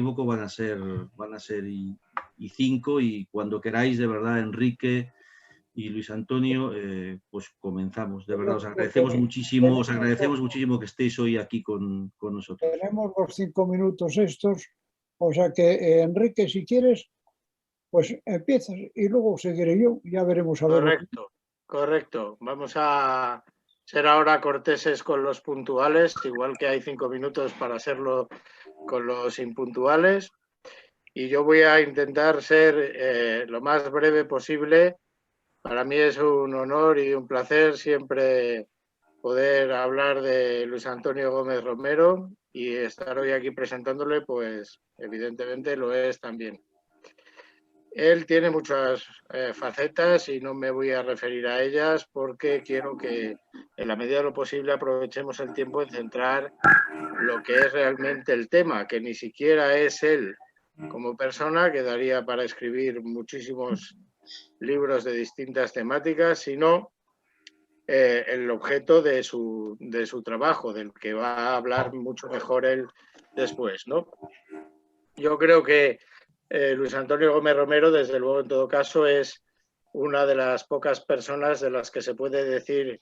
equivoco, van a ser y 5, y cuando queráis, de verdad, Enrique y Luis Antonio, pues comenzamos. De verdad, os agradecemos muchísimo que estéis hoy aquí con nosotros. Tenemos los 5 minutos estos, o sea que, Enrique, si quieres, pues empiezas y luego seguiré yo, ya veremos a ver. Correcto. Vamos a ser ahora corteses con los puntuales, igual que hay 5 minutos para hacerlo con los impuntuales. Y yo voy a intentar ser lo más breve posible. Para mí es un honor y un placer siempre poder hablar de Luis Antonio Gómez Romero, y estar hoy aquí presentándole, pues evidentemente lo es también. Él tiene muchas facetas y no me voy a referir a ellas porque quiero que en la medida de lo posible aprovechemos el tiempo en centrar lo que es realmente el tema, que ni siquiera es él como persona, que daría para escribir muchísimos libros de distintas temáticas, sino el objeto de su trabajo, del que va a hablar mucho mejor él después, ¿no? Yo creo que Luis Antonio Gómez Romero, desde luego, en todo caso, es una de las pocas personas de las que se puede decir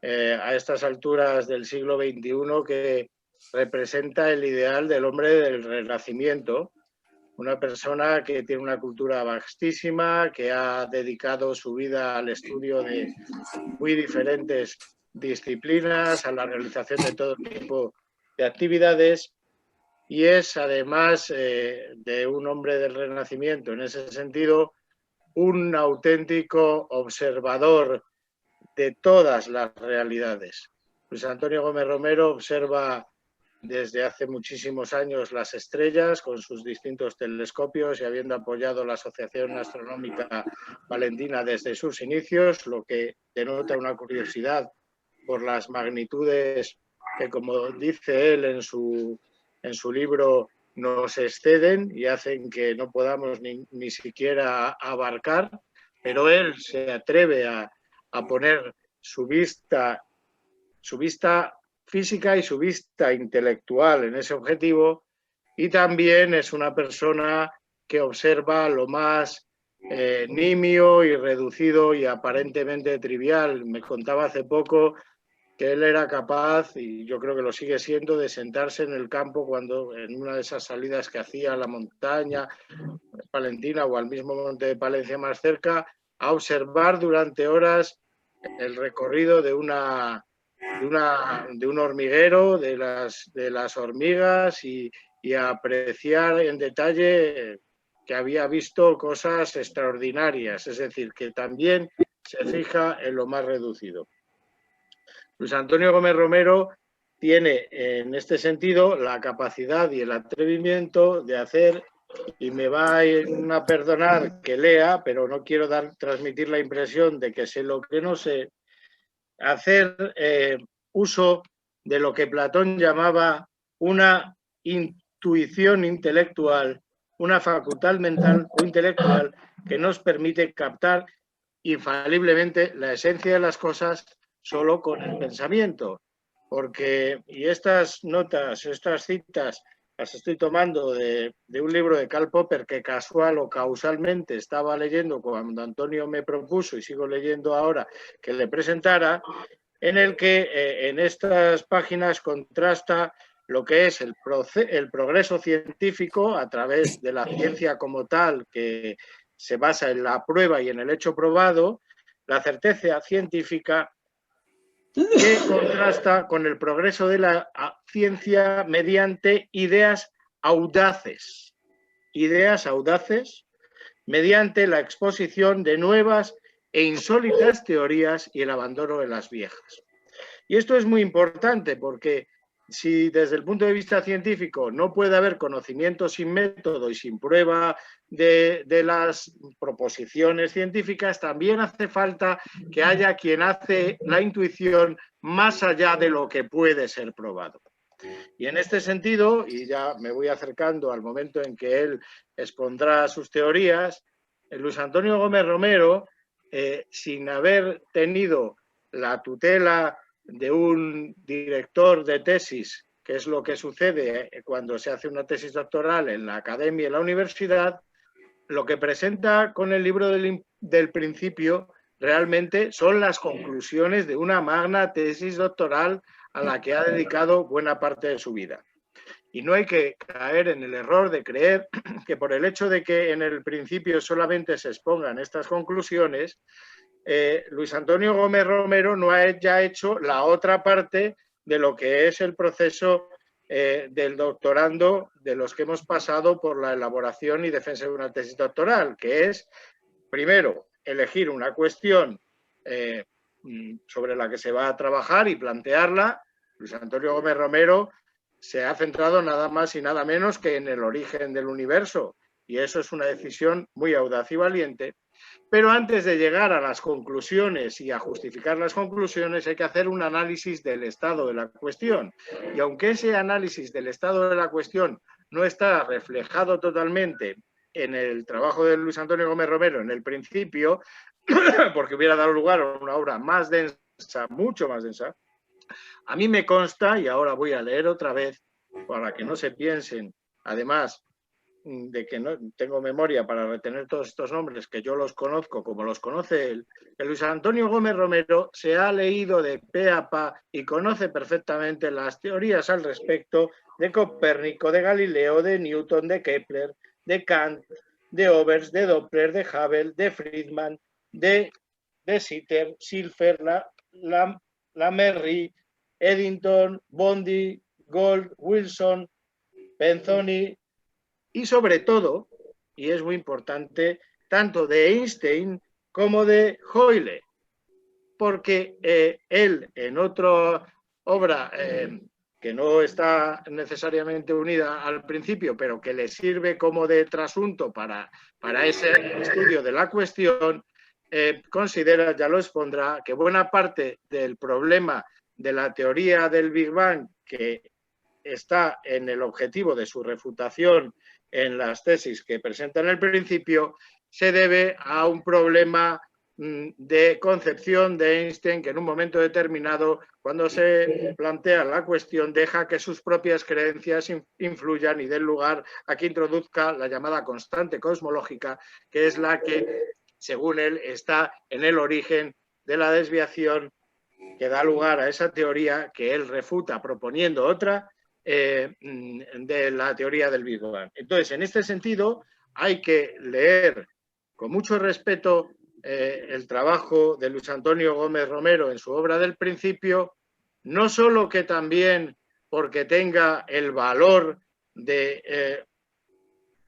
a estas alturas del siglo XXI que representa el ideal del hombre del Renacimiento, una persona que tiene una cultura vastísima, que ha dedicado su vida al estudio de muy diferentes disciplinas, a la realización de todo tipo de actividades, y es además de un hombre del Renacimiento, en ese sentido, un auténtico observador de todas las realidades. Luis Antonio Gómez Romero observa desde hace muchísimos años las estrellas con sus distintos telescopios, y habiendo apoyado la Asociación Astronómica Valentina desde sus inicios, lo que denota una curiosidad por las magnitudes que, como dice él en su libro, nos exceden y hacen que no podamos ni siquiera abarcar, pero él se atreve a poner su vista física y su vista intelectual en ese objetivo, y también es una persona que observa lo más nimio y reducido y aparentemente trivial. Me contaba hace poco que él era capaz, y yo creo que lo sigue siendo, de sentarse en el campo cuando en una de esas salidas que hacía a la montaña palentina o al mismo monte de Palencia más cerca, a observar durante horas el recorrido de un hormiguero, de las hormigas, y a apreciar en detalle que había visto cosas extraordinarias, es decir, que también se fija en lo más reducido. Luis Antonio Gómez Romero tiene en este sentido la capacidad y el atrevimiento de hacer, y me van a perdonar que lea, pero no quiero transmitir la impresión de que sé lo que no sé, hacer uso de lo que Platón llamaba una intuición intelectual, una facultad mental o intelectual que nos permite captar infaliblemente la esencia de las cosas solo con el pensamiento. Porque, y estas notas, estas citas, las estoy tomando de un libro de Karl Popper que casual o causalmente estaba leyendo cuando Antonio me propuso, y sigo leyendo ahora, que le presentara, en el que en estas páginas contrasta lo que es el progreso científico a través de la ciencia como tal, que se basa en la prueba y en el hecho probado, la certeza científica, que contrasta con el progreso de la ciencia mediante ideas audaces mediante la exposición de nuevas e insólitas teorías y el abandono de las viejas. Y esto es muy importante porque si desde el punto de vista científico no puede haber conocimiento sin método y sin prueba de las proposiciones científicas, también hace falta que haya quien hace la intuición más allá de lo que puede ser probado. Y en este sentido, y ya me voy acercando al momento en que él expondrá sus teorías, Luis Antonio Gómez Romero, sin haber tenido la tutela de un director de tesis que es lo que sucede cuando se hace una tesis doctoral en la academia, en la universidad, lo que presenta con el libro del principio realmente son las conclusiones de una magna tesis doctoral a la que ha dedicado buena parte de su vida. Y no hay que caer en el error de creer que por el hecho de que en el principio solamente se expongan estas conclusiones, Luis Antonio Gómez Romero no ha ya hecho la otra parte de lo que es el proceso del doctorando de los que hemos pasado por la elaboración y defensa de una tesis doctoral, que es, primero, elegir una cuestión sobre la que se va a trabajar y plantearla. Luis Antonio Gómez Romero se ha centrado nada más y nada menos que en el origen del universo, y eso es una decisión muy audaz y valiente. Pero antes de llegar a las conclusiones y a justificar las conclusiones, hay que hacer un análisis del estado de la cuestión. Y aunque ese análisis del estado de la cuestión no está reflejado totalmente en el trabajo de Luis Antonio Gómez Romero en el principio, porque hubiera dado lugar a una obra más densa, mucho más densa, a mí me consta, y ahora voy a leer otra vez, para que no se piensen, además de que no tengo memoria para retener todos estos nombres, que yo los conozco como los conoce él, que Luis Antonio Gómez Romero se ha leído de pe a pa y conoce perfectamente las teorías al respecto de Copérnico, de Galileo, de Newton, de Kepler, de Kant, de Obers, de Doppler, de Hubble, de Friedman, de Sitter, Silfer, Lamerri, Eddington, Bondi, Gold, Wilson, Benzoni y sobre todo, y es muy importante, tanto de Einstein como de Hoyle, porque él en otra obra que no está necesariamente unida al principio, pero que le sirve como de trasunto para ese estudio de la cuestión, considera, ya lo expondrá, que buena parte del problema de la teoría del Big Bang, que está en el objetivo de su refutación en las tesis que presenta en el principio, se debe a un problema de concepción de Einstein, que en un momento determinado, cuando se plantea la cuestión, deja que sus propias creencias influyan y den lugar a que introduzca la llamada constante cosmológica, que es la que, según él, está en el origen de la desviación que da lugar a esa teoría que él refuta proponiendo otra de la teoría del Big Bang. Entonces, en este sentido, hay que leer con mucho respeto el trabajo de Luis Antonio Gómez Romero en su obra del Principio, no solo que también porque tenga el valor de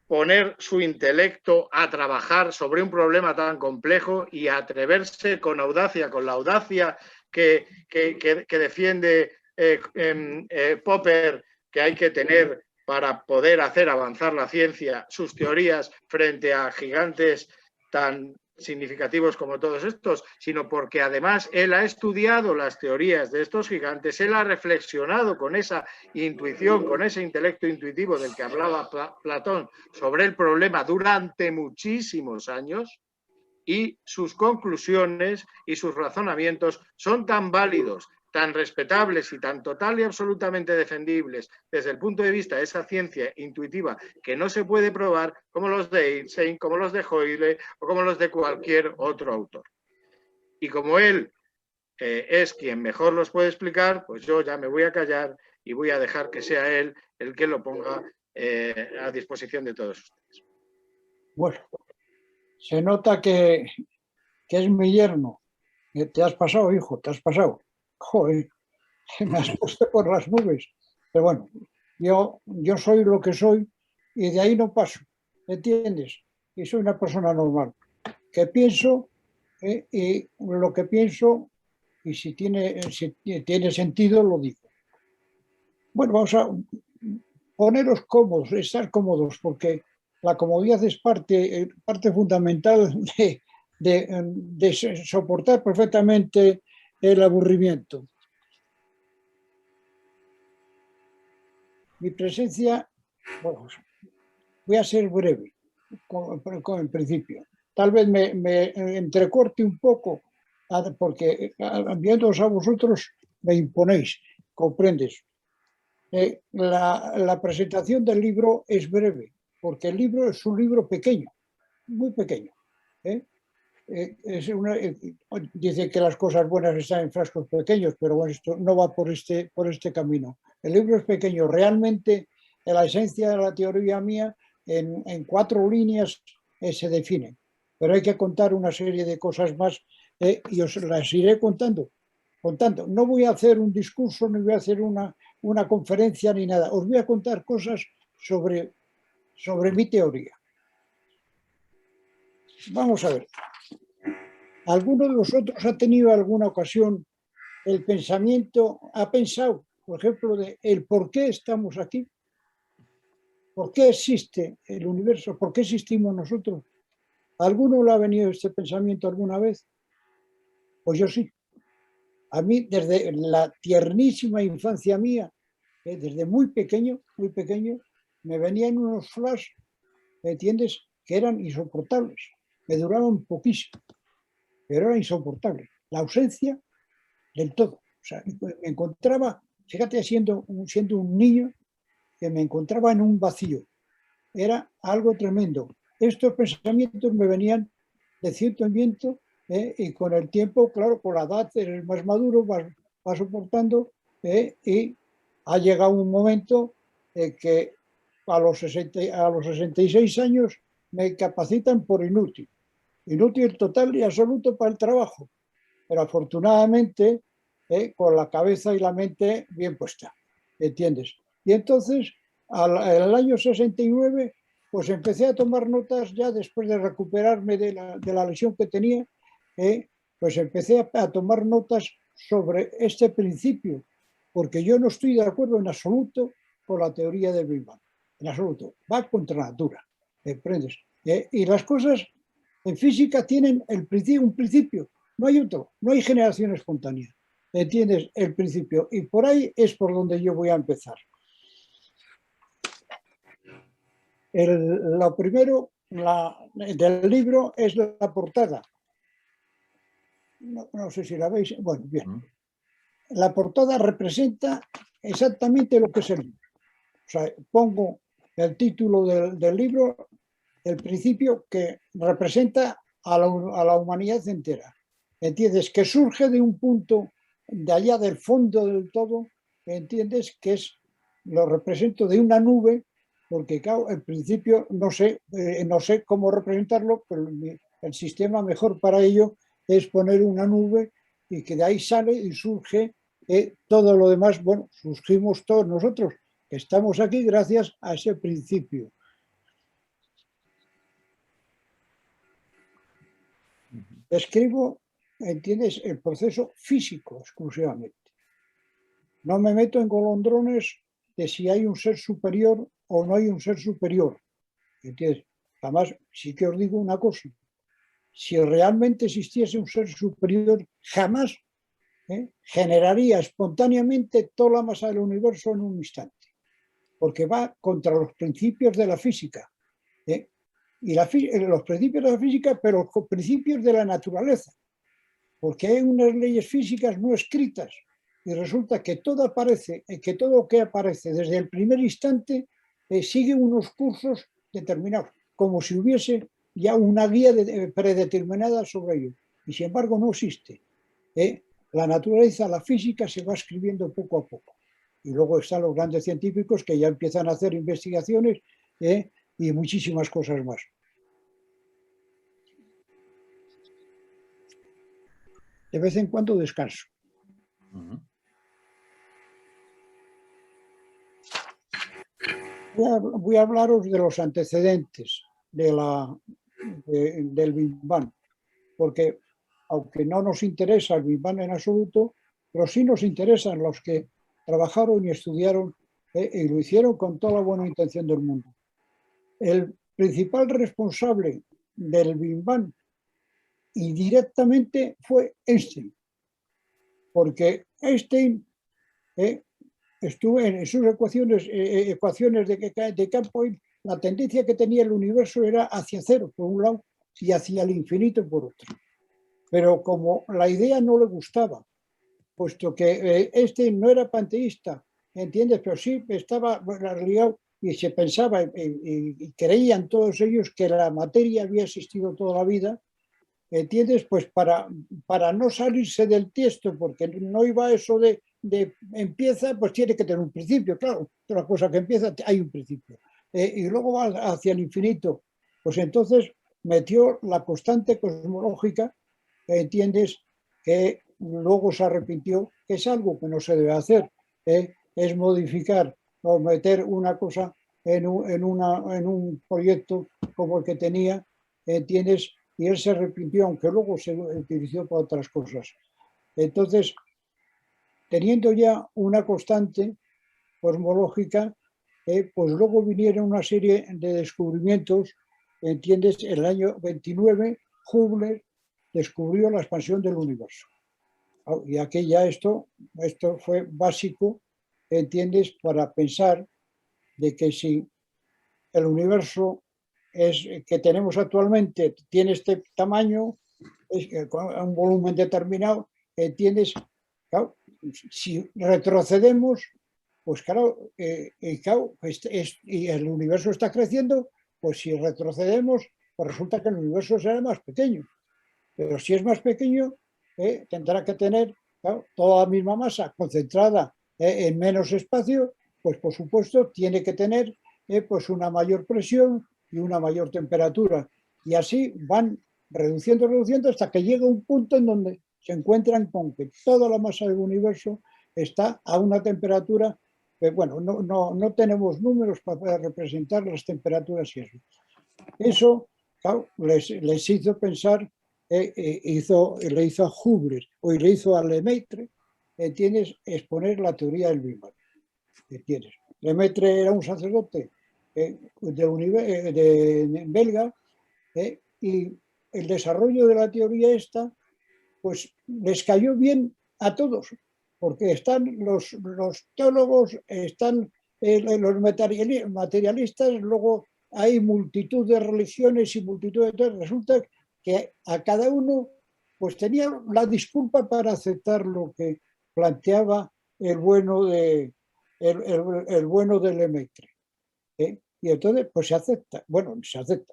poner su intelecto a trabajar sobre un problema tan complejo y a atreverse con audacia, con la audacia que defiende Popper, que hay que tener para poder hacer avanzar la ciencia, sus teorías frente a gigantes tan significativos como todos estos, sino porque además él ha estudiado las teorías de estos gigantes, él ha reflexionado con esa intuición, con ese intelecto intuitivo del que hablaba Platón sobre el problema durante muchísimos años, y sus conclusiones y sus razonamientos son tan válidos, tan respetables y tan total y absolutamente defendibles desde el punto de vista de esa ciencia intuitiva que no se puede probar, como los de Einstein, como los de Hoyle o como los de cualquier otro autor. Y como él es quien mejor los puede explicar, pues yo ya me voy a callar y voy a dejar que sea él el que lo ponga a disposición de todos ustedes. Bueno, se nota que es mi yerno. Te has pasado, hijo, te has pasado. Joder, me has puesto por las nubes. Pero bueno, yo soy lo que soy y de ahí no paso, ¿entiendes? Y soy una persona normal, que pienso y lo que pienso, y si tiene sentido, lo digo. Bueno, vamos a poneros cómodos, estar cómodos, porque la comodidad es parte fundamental de soportar perfectamente el aburrimiento. Mi presencia, bueno, voy a ser breve con el principio. Tal vez me entrecorte un poco, porque viéndoos a vosotros me imponéis, ¿comprendes? La presentación del libro es breve, porque el libro es un libro pequeño, muy pequeño. Dice que las cosas buenas están en frascos pequeños, pero bueno, esto no va por este camino. El libro es pequeño. Realmente, la esencia de la teoría mía, en 4 líneas se define. Pero hay que contar una serie de cosas más y os las iré contando. No voy a hacer un discurso, ni voy a hacer una conferencia, ni nada. Os voy a contar cosas sobre mi teoría. Vamos a ver. ¿Alguno de vosotros ha tenido alguna ocasión el pensamiento, ha pensado, por ejemplo, de el por qué estamos aquí? ¿Por qué existe el universo? ¿Por qué existimos nosotros? ¿Alguno le ha venido este pensamiento alguna vez? Pues yo sí. A mí, desde la tiernísima infancia mía, desde muy pequeño, me venían unos flash, ¿me entiendes?, que eran insoportables. Me duraban poquísimo, pero era insoportable. La ausencia del todo. O sea, me encontraba, fíjate, siendo un niño, que me encontraba en un vacío. Era algo tremendo. Estos pensamientos me venían de ciento en viento, y con el tiempo, claro, con la edad eres más maduro, vas soportando, y ha llegado un momento que a los 66 años me capacitan por inútil total y absoluto para el trabajo, pero afortunadamente con la cabeza y la mente bien puesta, ¿entiendes? Y entonces, en el año 69, pues empecé a tomar notas ya después de recuperarme de la lesión que tenía, pues empecé a tomar notas sobre este principio, porque yo no estoy de acuerdo en absoluto con la teoría del Big Bang, en absoluto, va contra la natura, ¿comprendes? Y las cosas en física tienen un principio, no hay otro, no hay generación espontánea. ¿Entiendes? El principio. Y por ahí es por donde yo voy a empezar. Lo primero del libro es la portada. No sé si la veis. Bueno, bien. La portada representa exactamente lo que es el libro. O sea, pongo el título del libro, el principio que representa a la humanidad entera. ¿Entiendes? Que surge de un punto de allá del fondo del todo, ¿entiendes? Que lo represento de una nube, porque claro, en principio no sé cómo representarlo, pero el sistema mejor para ello es poner una nube y que de ahí sale y surge todo lo demás. Bueno, surgimos todos nosotros, que estamos aquí gracias a ese principio. Describo, ¿entiendes?, el proceso físico exclusivamente. No me meto en golondrones de si hay un ser superior o no hay un ser superior. ¿Entiendes? Además, sí que os digo una cosa. Si realmente existiese un ser superior, jamás generaría espontáneamente toda la masa del universo en un instante. Porque va contra los principios de la física. Y los principios de la física, pero los principios de la naturaleza. Porque hay unas leyes físicas no escritas y resulta que todo lo que aparece desde el primer instante sigue unos cursos determinados, como si hubiese ya una guía predeterminada sobre ello. Y sin embargo no existe. La naturaleza, la física se va escribiendo poco a poco. Y luego están los grandes científicos que ya empiezan a hacer investigaciones y muchísimas cosas más. De vez en cuando descanso. Voy a hablaros de los antecedentes del Big Bang, porque aunque no nos interesa el Big Bang en absoluto, pero sí nos interesan los que trabajaron y estudiaron y lo hicieron con toda la buena intención del mundo. El principal responsable del Big Bang indirectamente fue Einstein, porque Einstein estuvo en sus ecuaciones de campo, la tendencia que tenía el universo era hacia cero por un lado y hacia el infinito por otro. Pero como la idea no le gustaba, puesto que Einstein no era panteísta, ¿entiendes? Pero sí estaba bueno, liado y se pensaba y creían todos ellos que la materia había existido toda la vida, ¿entiendes? Pues para no salirse del tiesto, porque no iba eso de empieza, pues tiene que tener un principio, claro, toda cosa que empieza hay un principio. Y luego va hacia el infinito, pues entonces metió la constante cosmológica, ¿entiendes? Que luego se arrepintió, que es algo que no se debe hacer, es modificar o meter una cosa en un proyecto como el que tenía, ¿entiendes? Y él se arrepintió, aunque luego se utilizó para otras cosas. Entonces, teniendo ya una constante cosmológica, pues luego vinieron una serie de descubrimientos, ¿entiendes? En el año 29, Hubble descubrió la expansión del universo. Y aquí ya esto fue básico, ¿entiendes? Para pensar de que si el universo que tenemos actualmente tiene este tamaño, con un volumen determinado, ¿entiendes? Claro, si retrocedemos, pues claro, claro y el universo está creciendo, pues si retrocedemos, pues resulta que el universo será más pequeño. Pero si es más pequeño, tendrá que tener, claro, toda la misma masa concentrada en menos espacio, pues por supuesto tiene que tener pues una mayor presión y una mayor temperatura. Y así van reduciendo hasta que llega un punto en donde se encuentran con que toda la masa del universo está a una temperatura que, bueno, no tenemos números para representar las temperaturas y eso. Eso, claro, les hizo pensar, le hizo a Hubble o le hizo a Lemaitre, tienes exponer la teoría del Big Bang. ¿Entiendes? Lemaitre era un sacerdote de belga, y el desarrollo de la teoría esta, pues les cayó bien a todos, porque están los teólogos, están los materialistas, luego hay multitud de religiones y multitud de cosas. Resulta que a cada uno pues tenía la disculpa para aceptar lo que planteaba el bueno el bueno de Lemaitre. Y entonces pues se acepta,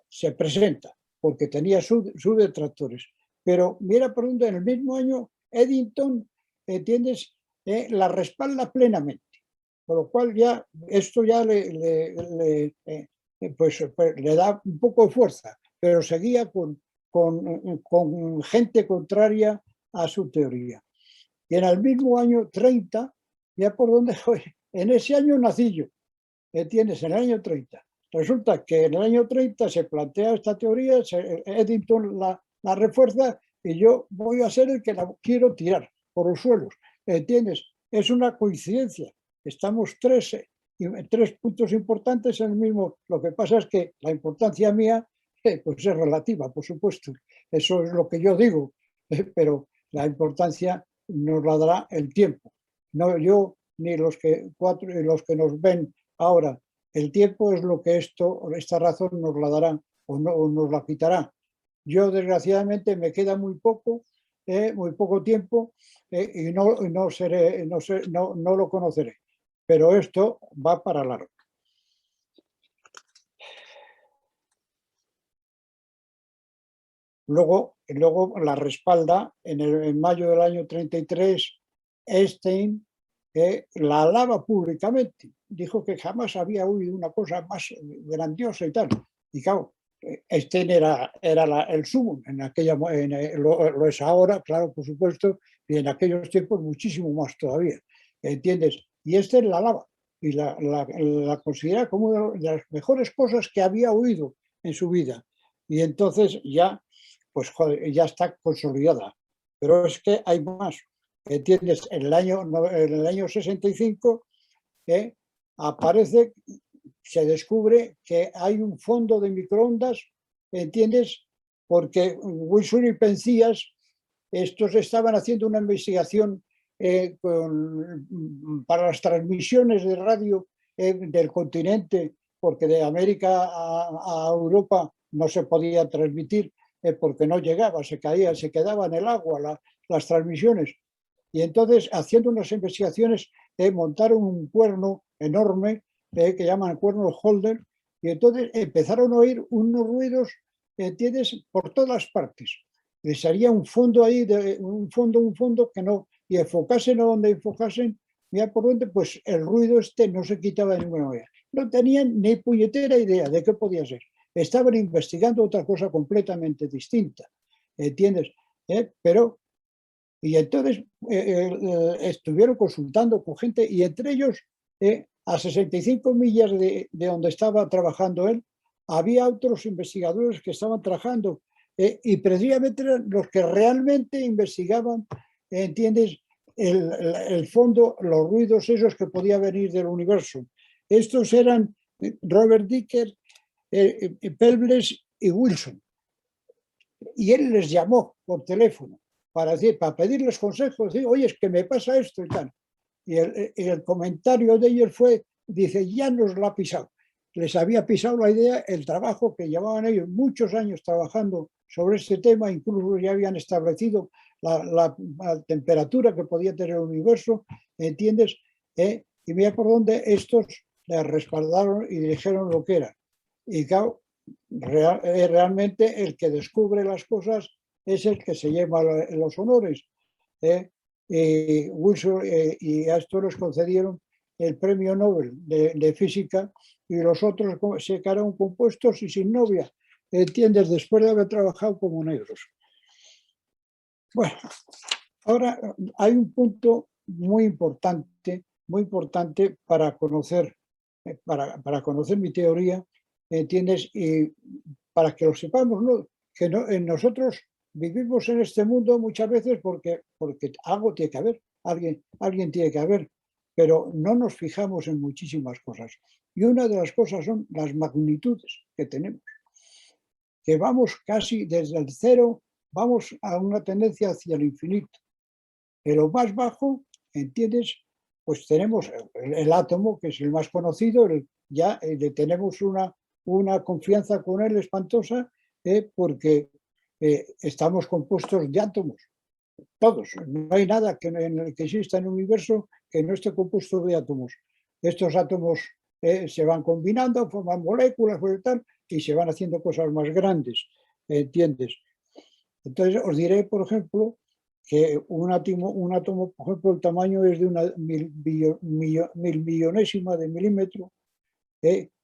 se presenta, porque tenía sus detractores. Pero mira por dónde en el mismo año Eddington, ¿entiendes? La respalda plenamente. Con lo cual ya esto ya le da un poco de fuerza, pero seguía con gente contraria a su teoría. Y en el mismo año 30, ya por dónde fue, en ese año nací yo, ¿entiendes? En el año 30. Resulta que en el año 30 se plantea esta teoría, Eddington la refuerza y yo voy a ser el que la quiero tirar por los suelos, ¿entiendes? Es una coincidencia. Estamos tres puntos importantes en el mismo. Lo que pasa es que la importancia mía pues es relativa, por supuesto. Eso es lo que yo digo, pero la importancia nos la dará el tiempo. No yo ni los que nos ven ahora. El tiempo es lo que esta razón nos la dará o nos la quitará. Yo, desgraciadamente, me queda muy poco tiempo, y no lo conoceré. Pero esto va para largo. Luego la respalda en mayo del año 33 Einstein, la alaba públicamente. Dijo que jamás había oído una cosa más grandiosa y tal. Y claro, Einstein era el sumo, lo es ahora, claro, por supuesto, y en aquellos tiempos muchísimo más todavía, ¿entiendes? Y Einstein la alaba y la considera como una de las mejores cosas que había oído en su vida. Y entonces ya, pues joder, ya está consolidada. Pero es que hay más. ¿Entiendes? En el año 65 se descubre que hay un fondo de microondas, ¿entiendes? Porque Wilson y Penzias, estos estaban haciendo una investigación para las transmisiones de radio del continente, porque de América a Europa no se podía transmitir porque no llegaba, se quedaba en el agua las transmisiones. Y entonces, haciendo unas investigaciones, montaron un cuerno enorme que llaman cuerno Holder, y entonces empezaron a oír unos ruidos, ¿entiendes?, por todas partes. Les salía un fondo ahí, un fondo que no, y enfocasen a donde enfocasen, mira por dónde, pues el ruido no se quitaba de ninguna manera. No tenían ni puñetera idea de qué podía ser. Estaban investigando otra cosa completamente distinta, ¿entiendes? Pero, y entonces estuvieron consultando con gente, y entre ellos, a 65 millas de donde estaba trabajando él, había otros investigadores que estaban trabajando, y precisamente los que realmente investigaban, ¿entiendes?, el fondo, los ruidos esos que podía venir del universo. Estos eran Robert Dicker, Pelbles y Wilson. Y él les llamó por teléfono para pedirles consejos, decir, oye, es que me pasa esto y tal. Y el comentario de ellos fue, dice, ya nos lo ha pisado. Les había pisado la idea, el trabajo que llevaban ellos muchos años trabajando sobre este tema, incluso ya habían establecido la temperatura que podía tener el universo, ¿entiendes? Y mira por dónde estos les respaldaron y dijeron lo que era. Y claro, realmente el que descubre las cosas es el que se lleva los honores. Wilson, y a esto les concedieron el premio Nobel de física, y los otros se quedaron compuestos y sin novia, ¿entiendes?, después de haber trabajado como negros. Bueno, ahora hay un punto muy importante para conocer mi teoría, ¿entiendes? Y para que lo sepamos, ¿no?, que nosotros vivimos en este mundo muchas veces porque algo tiene que haber, alguien tiene que haber, pero no nos fijamos en muchísimas cosas. Y una de las cosas son las magnitudes que tenemos, que vamos casi desde el cero, vamos a una tendencia hacia el infinito. En lo más bajo, ¿entiendes?, pues tenemos el átomo, que es el más conocido, ya tenemos una confianza con él espantosa, porque estamos compuestos de átomos, todos. No hay nada en el que exista en el universo que no esté compuesto de átomos. Estos átomos se van combinando, forman moléculas y se van haciendo cosas más grandes, ¿entiendes? Entonces os diré, por ejemplo, que un átomo, por ejemplo, el tamaño es de una milmillonésima de milímetro.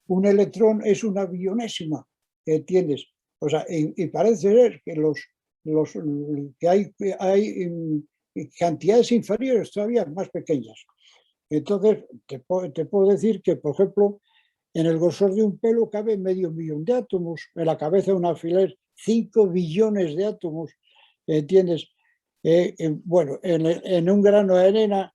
Un electrón es una billonésima, ¿entiendes? O sea, y parece ser que que hay cantidades inferiores todavía más pequeñas. Entonces, te puedo decir que, por ejemplo, en el grosor de un pelo cabe medio millón de átomos, en la cabeza de un alfiler 5 billones de átomos, ¿entiendes? Bueno, en un grano de arena,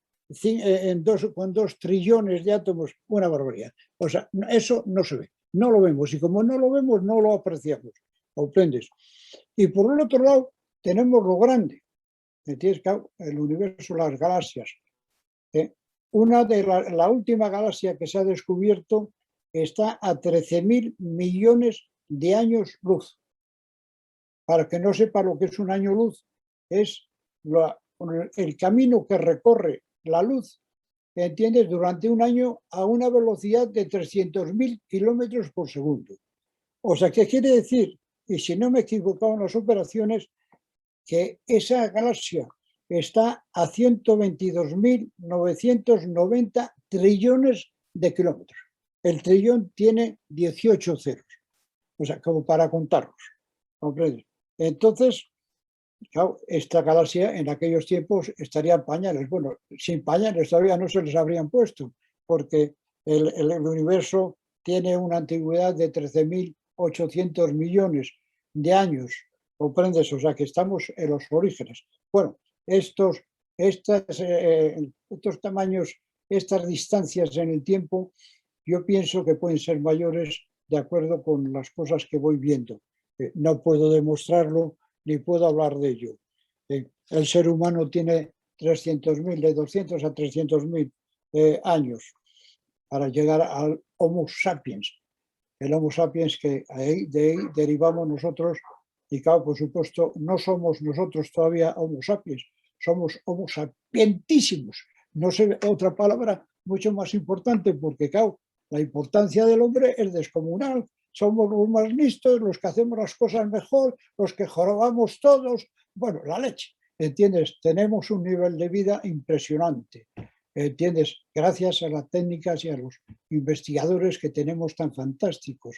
con 2 trillones de átomos, una barbaridad. O sea, eso no se ve, no lo vemos, y como no lo vemos, no lo apreciamos, ¿comprendes? Y por el otro lado, tenemos lo grande, ¿entiendes? El universo, las galaxias. La última galaxia que se ha descubierto está a 13.000 millones de años luz. Para que no sepa lo que es un año luz, es el camino que recorre la luz, ¿entiendes?, durante un año a una velocidad de 300.000 kilómetros por segundo. O sea, ¿qué quiere decir? Y si no me he equivocado en las operaciones, que esa galaxia está a 122.990 trillones de kilómetros. El trillón tiene 18 ceros, o sea, como para contarlos, ¿comprendes? Entonces, claro, esta galaxia en aquellos tiempos estaría en pañales. Bueno, sin pañales todavía no se les habrían puesto, porque el universo tiene una antigüedad de 13.800 millones de años, ¿comprendes? O sea, que estamos en los orígenes. Bueno, estos tamaños, estas distancias en el tiempo, yo pienso que pueden ser mayores de acuerdo con las cosas que voy viendo. No puedo demostrarlo ni puedo hablar de ello. El ser humano tiene 300.000, de 200 a 300.000 años para llegar al Homo sapiens. El Homo sapiens, que de ahí derivamos nosotros, y claro, por supuesto, no somos nosotros todavía Homo sapiens, somos Homo sapientísimos, no sé otra palabra mucho más importante, porque claro, la importancia del hombre es descomunal. Somos los más listos, los que hacemos las cosas mejor, los que jorobamos todos. Bueno, la leche, ¿entiendes? Tenemos un nivel de vida impresionante, ¿entiendes? Gracias a las técnicas y a los investigadores que tenemos tan fantásticos.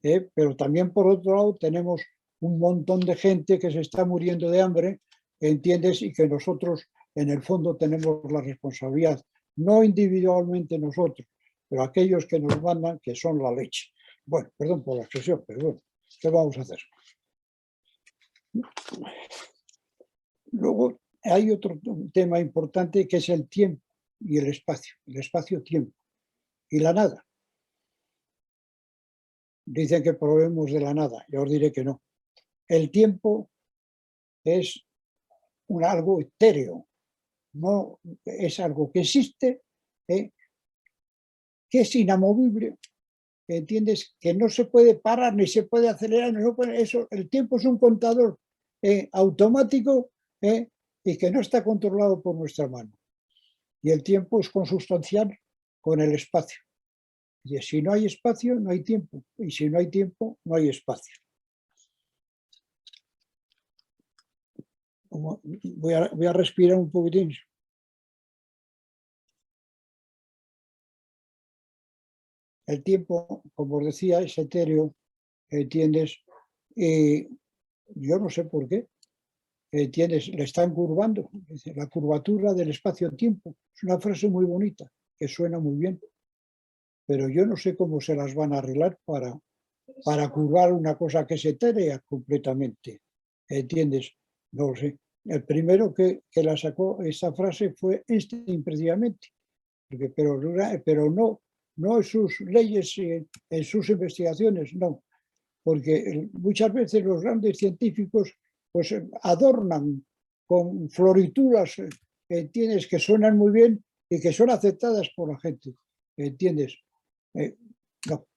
Pero también, por otro lado, tenemos un montón de gente que se está muriendo de hambre, ¿entiendes? Y que nosotros, en el fondo, tenemos la responsabilidad, no individualmente nosotros, pero aquellos que nos mandan, que son la leche. Bueno, perdón por la expresión, pero bueno, ¿qué vamos a hacer? Luego hay otro tema importante que es el tiempo y el espacio-tiempo y la nada. Dicen que probemos de la nada, yo os diré que no. El tiempo es algo etéreo, no es algo que existe, que es inamovible, ¿entiendes? Que no se puede parar ni se puede acelerar, no puede, eso, el tiempo es un contador automático y que no está controlado por nuestra mano. Y el tiempo es consustancial con el espacio. Y si no hay espacio, no hay tiempo. Y si no hay tiempo, no hay espacio. Voy a respirar un poquitín. El tiempo, como os decía, es etéreo, ¿entiendes? Yo no sé por qué, ¿entiendes? Le están curvando. La curvatura del espacio-tiempo. Es una frase muy bonita, que suena muy bien. Pero yo no sé cómo se las van a arreglar para curvar una cosa que es etérea completamente. ¿Entiendes? No lo sé. El primero que la sacó esa frase fue Einstein, precisamente. Pero no en sus leyes, en sus investigaciones, no. Porque muchas veces los grandes científicos pues adornan con florituras, ¿entiendes? Que suenan muy bien y que son aceptadas por la gente, ¿entiendes? No.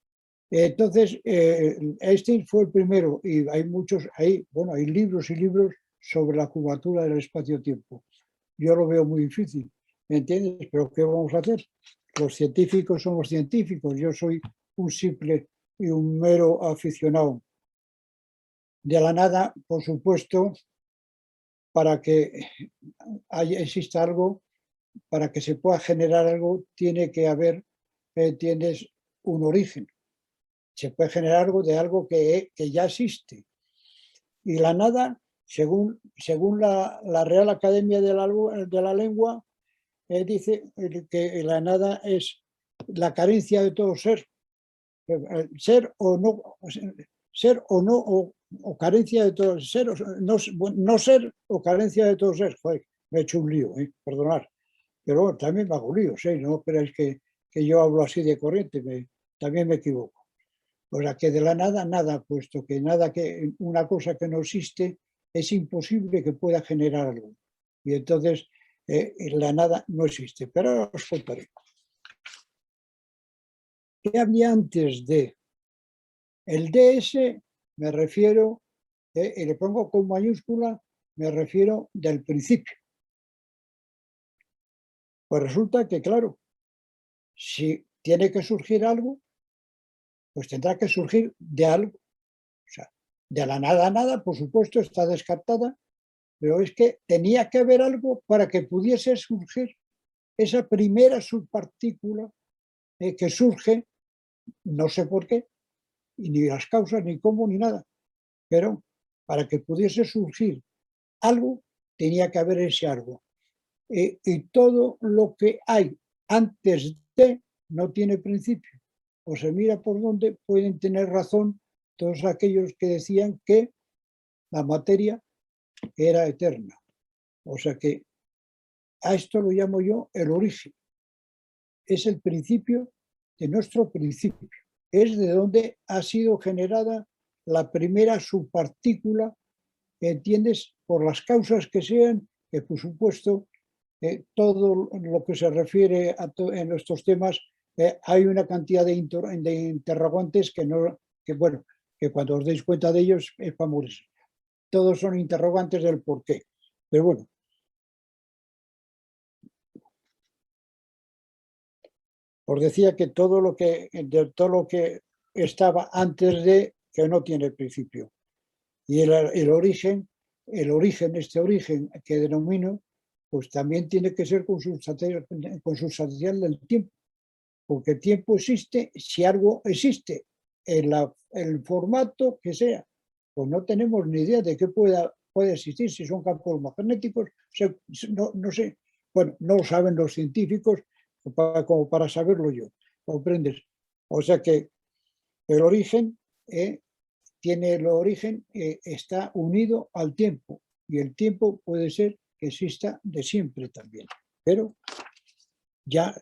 Entonces, Einstein fue el primero y hay muchos, hay libros y libros sobre la curvatura del espacio-tiempo. Yo lo veo muy difícil, ¿entiendes? Pero ¿qué vamos a hacer? Los científicos somos científicos, yo soy un simple y un mero aficionado. De la nada, por supuesto, para que exista algo, para que se pueda generar algo, tiene que haber, ¿entiendes?, un origen. Se puede generar algo de algo que ya existe. Y la nada, según la Real Academia de la Lengua, dice que la nada es la carencia de todo ser. Ser o no, o carencia de todo ser, no ser o carencia de todo ser. Joder, me he hecho un lío, perdonad. Pero bueno, también me hago líos, no creáis que yo hablo así de corriente, también me equivoco. O sea, que de la nada, nada, puesto que una cosa que no existe, es imposible que pueda generar algo. Y entonces, la nada no existe. Pero ahora os contaré. ¿Qué había antes de? El DS, me refiero, y le pongo con mayúscula, me refiero del principio. Pues resulta que, claro, si tiene que surgir algo, pues tendrá que surgir de algo. O sea, de la nada a nada, por supuesto, está descartada, pero es que tenía que haber algo para que pudiese surgir esa primera subpartícula que surge, no sé por qué, y ni las causas, ni cómo, ni nada, pero para que pudiese surgir algo, tenía que haber ese algo. Y todo lo que hay antes de no tiene principio. O se mira por dónde pueden tener razón todos aquellos que decían que la materia era eterna. O sea que a esto lo llamo yo el origen. Es el principio de nuestro principio. Es de donde ha sido generada la primera subpartícula, ¿entiendes? Por las causas que sean, que por supuesto todo lo que se refiere en estos temas, hay una cantidad de interrogantes que cuando os deis cuenta de ellos es para morirse. Todos son interrogantes del por qué. Pero bueno, Os decía que todo lo que estaba antes de, que no tiene principio. Y el origen, este origen que denomino, pues también tiene que ser consustancial del tiempo, porque el tiempo existe si algo existe en el formato que sea. Pues no tenemos ni idea de qué puede existir, si son campos magnéticos, no sé. Bueno, no lo saben los científicos como para saberlo yo, ¿comprendes? O sea que el origen está unido al tiempo, y el tiempo puede ser que exista de siempre también. Pero ya,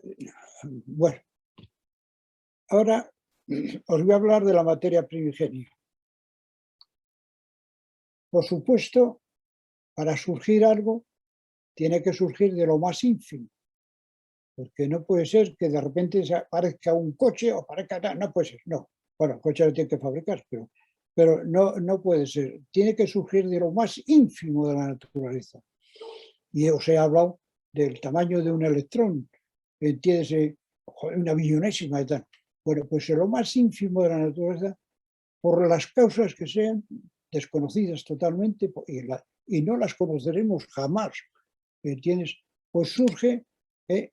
bueno, ahora os voy a hablar de la materia primigenia. Por supuesto, para surgir algo, tiene que surgir de lo más ínfimo, porque no puede ser que de repente aparezca un coche o aparezca, no puede ser, no. Bueno, el coche lo tiene que fabricar, pero no puede ser. Tiene que surgir de lo más ínfimo de la naturaleza. Y os he hablado del tamaño de un electrón, entiéndese, una billonésima y tal. Bueno, pues en lo más ínfimo de la naturaleza, por las causas que sean, desconocidas totalmente, y no las conoceremos jamás, ¿entiendes? Pues surge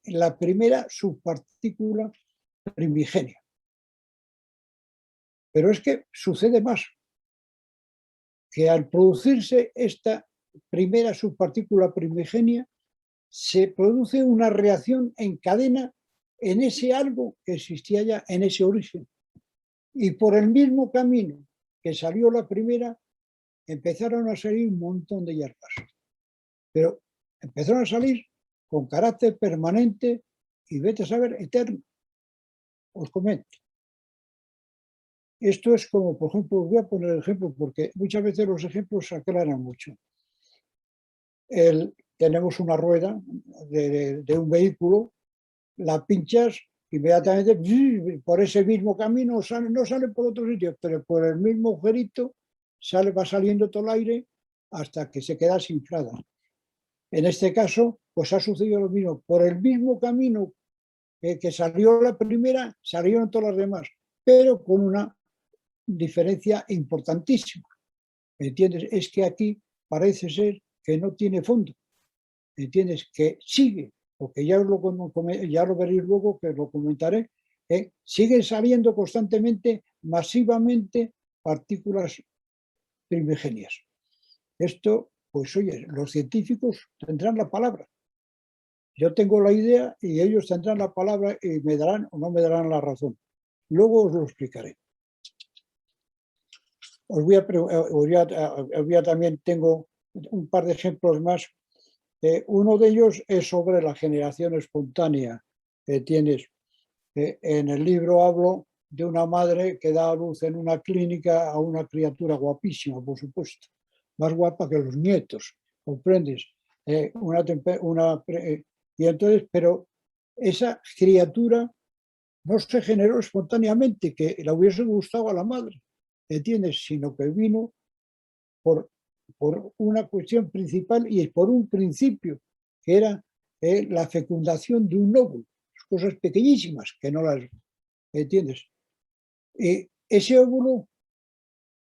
la primera subpartícula primigenia. Pero es que sucede más, que al producirse esta primera subpartícula primigenia, se produce una reacción en cadena en ese algo que existía ya, en ese origen. Y por el mismo camino que salió la primera, empezaron a salir un montón de hierbas. Pero empezaron a salir con carácter permanente y vete a saber, eterno. Os comento. Esto es como, por ejemplo, os voy a poner el ejemplo porque muchas veces los ejemplos se aclaran mucho. Tenemos una rueda de un vehículo, la pinchas, inmediatamente por ese mismo camino no sale por otro sitio, pero por el mismo agujerito va saliendo todo el aire hasta que se queda desinflada. En este caso, pues ha sucedido lo mismo. Por el mismo camino que salió la primera, salieron todas las demás, pero con una diferencia importantísima. ¿Entiendes? Es que aquí parece ser que no tiene fondo. ¿Entiendes? Que sigue, porque ya lo veréis luego, que lo comentaré, siguen saliendo constantemente, masivamente, partículas primigenias. Esto, pues oye, los científicos tendrán la palabra. Yo tengo la idea y ellos tendrán la palabra y me darán o no me darán la razón. Luego os lo explicaré. También tengo un par de ejemplos más. Uno de ellos es sobre la generación espontánea. En el libro hablo de una madre que da a luz en una clínica a una criatura guapísima, por supuesto, más guapa que los nietos, ¿comprendes? Y entonces, pero esa criatura no se generó espontáneamente, que le hubiese gustado a la madre, ¿entiendes? Sino que vino por una cuestión principal y por un principio, que era la fecundación de un óvulo, cosas pequeñísimas que no las entiendes. Y ese óvulo,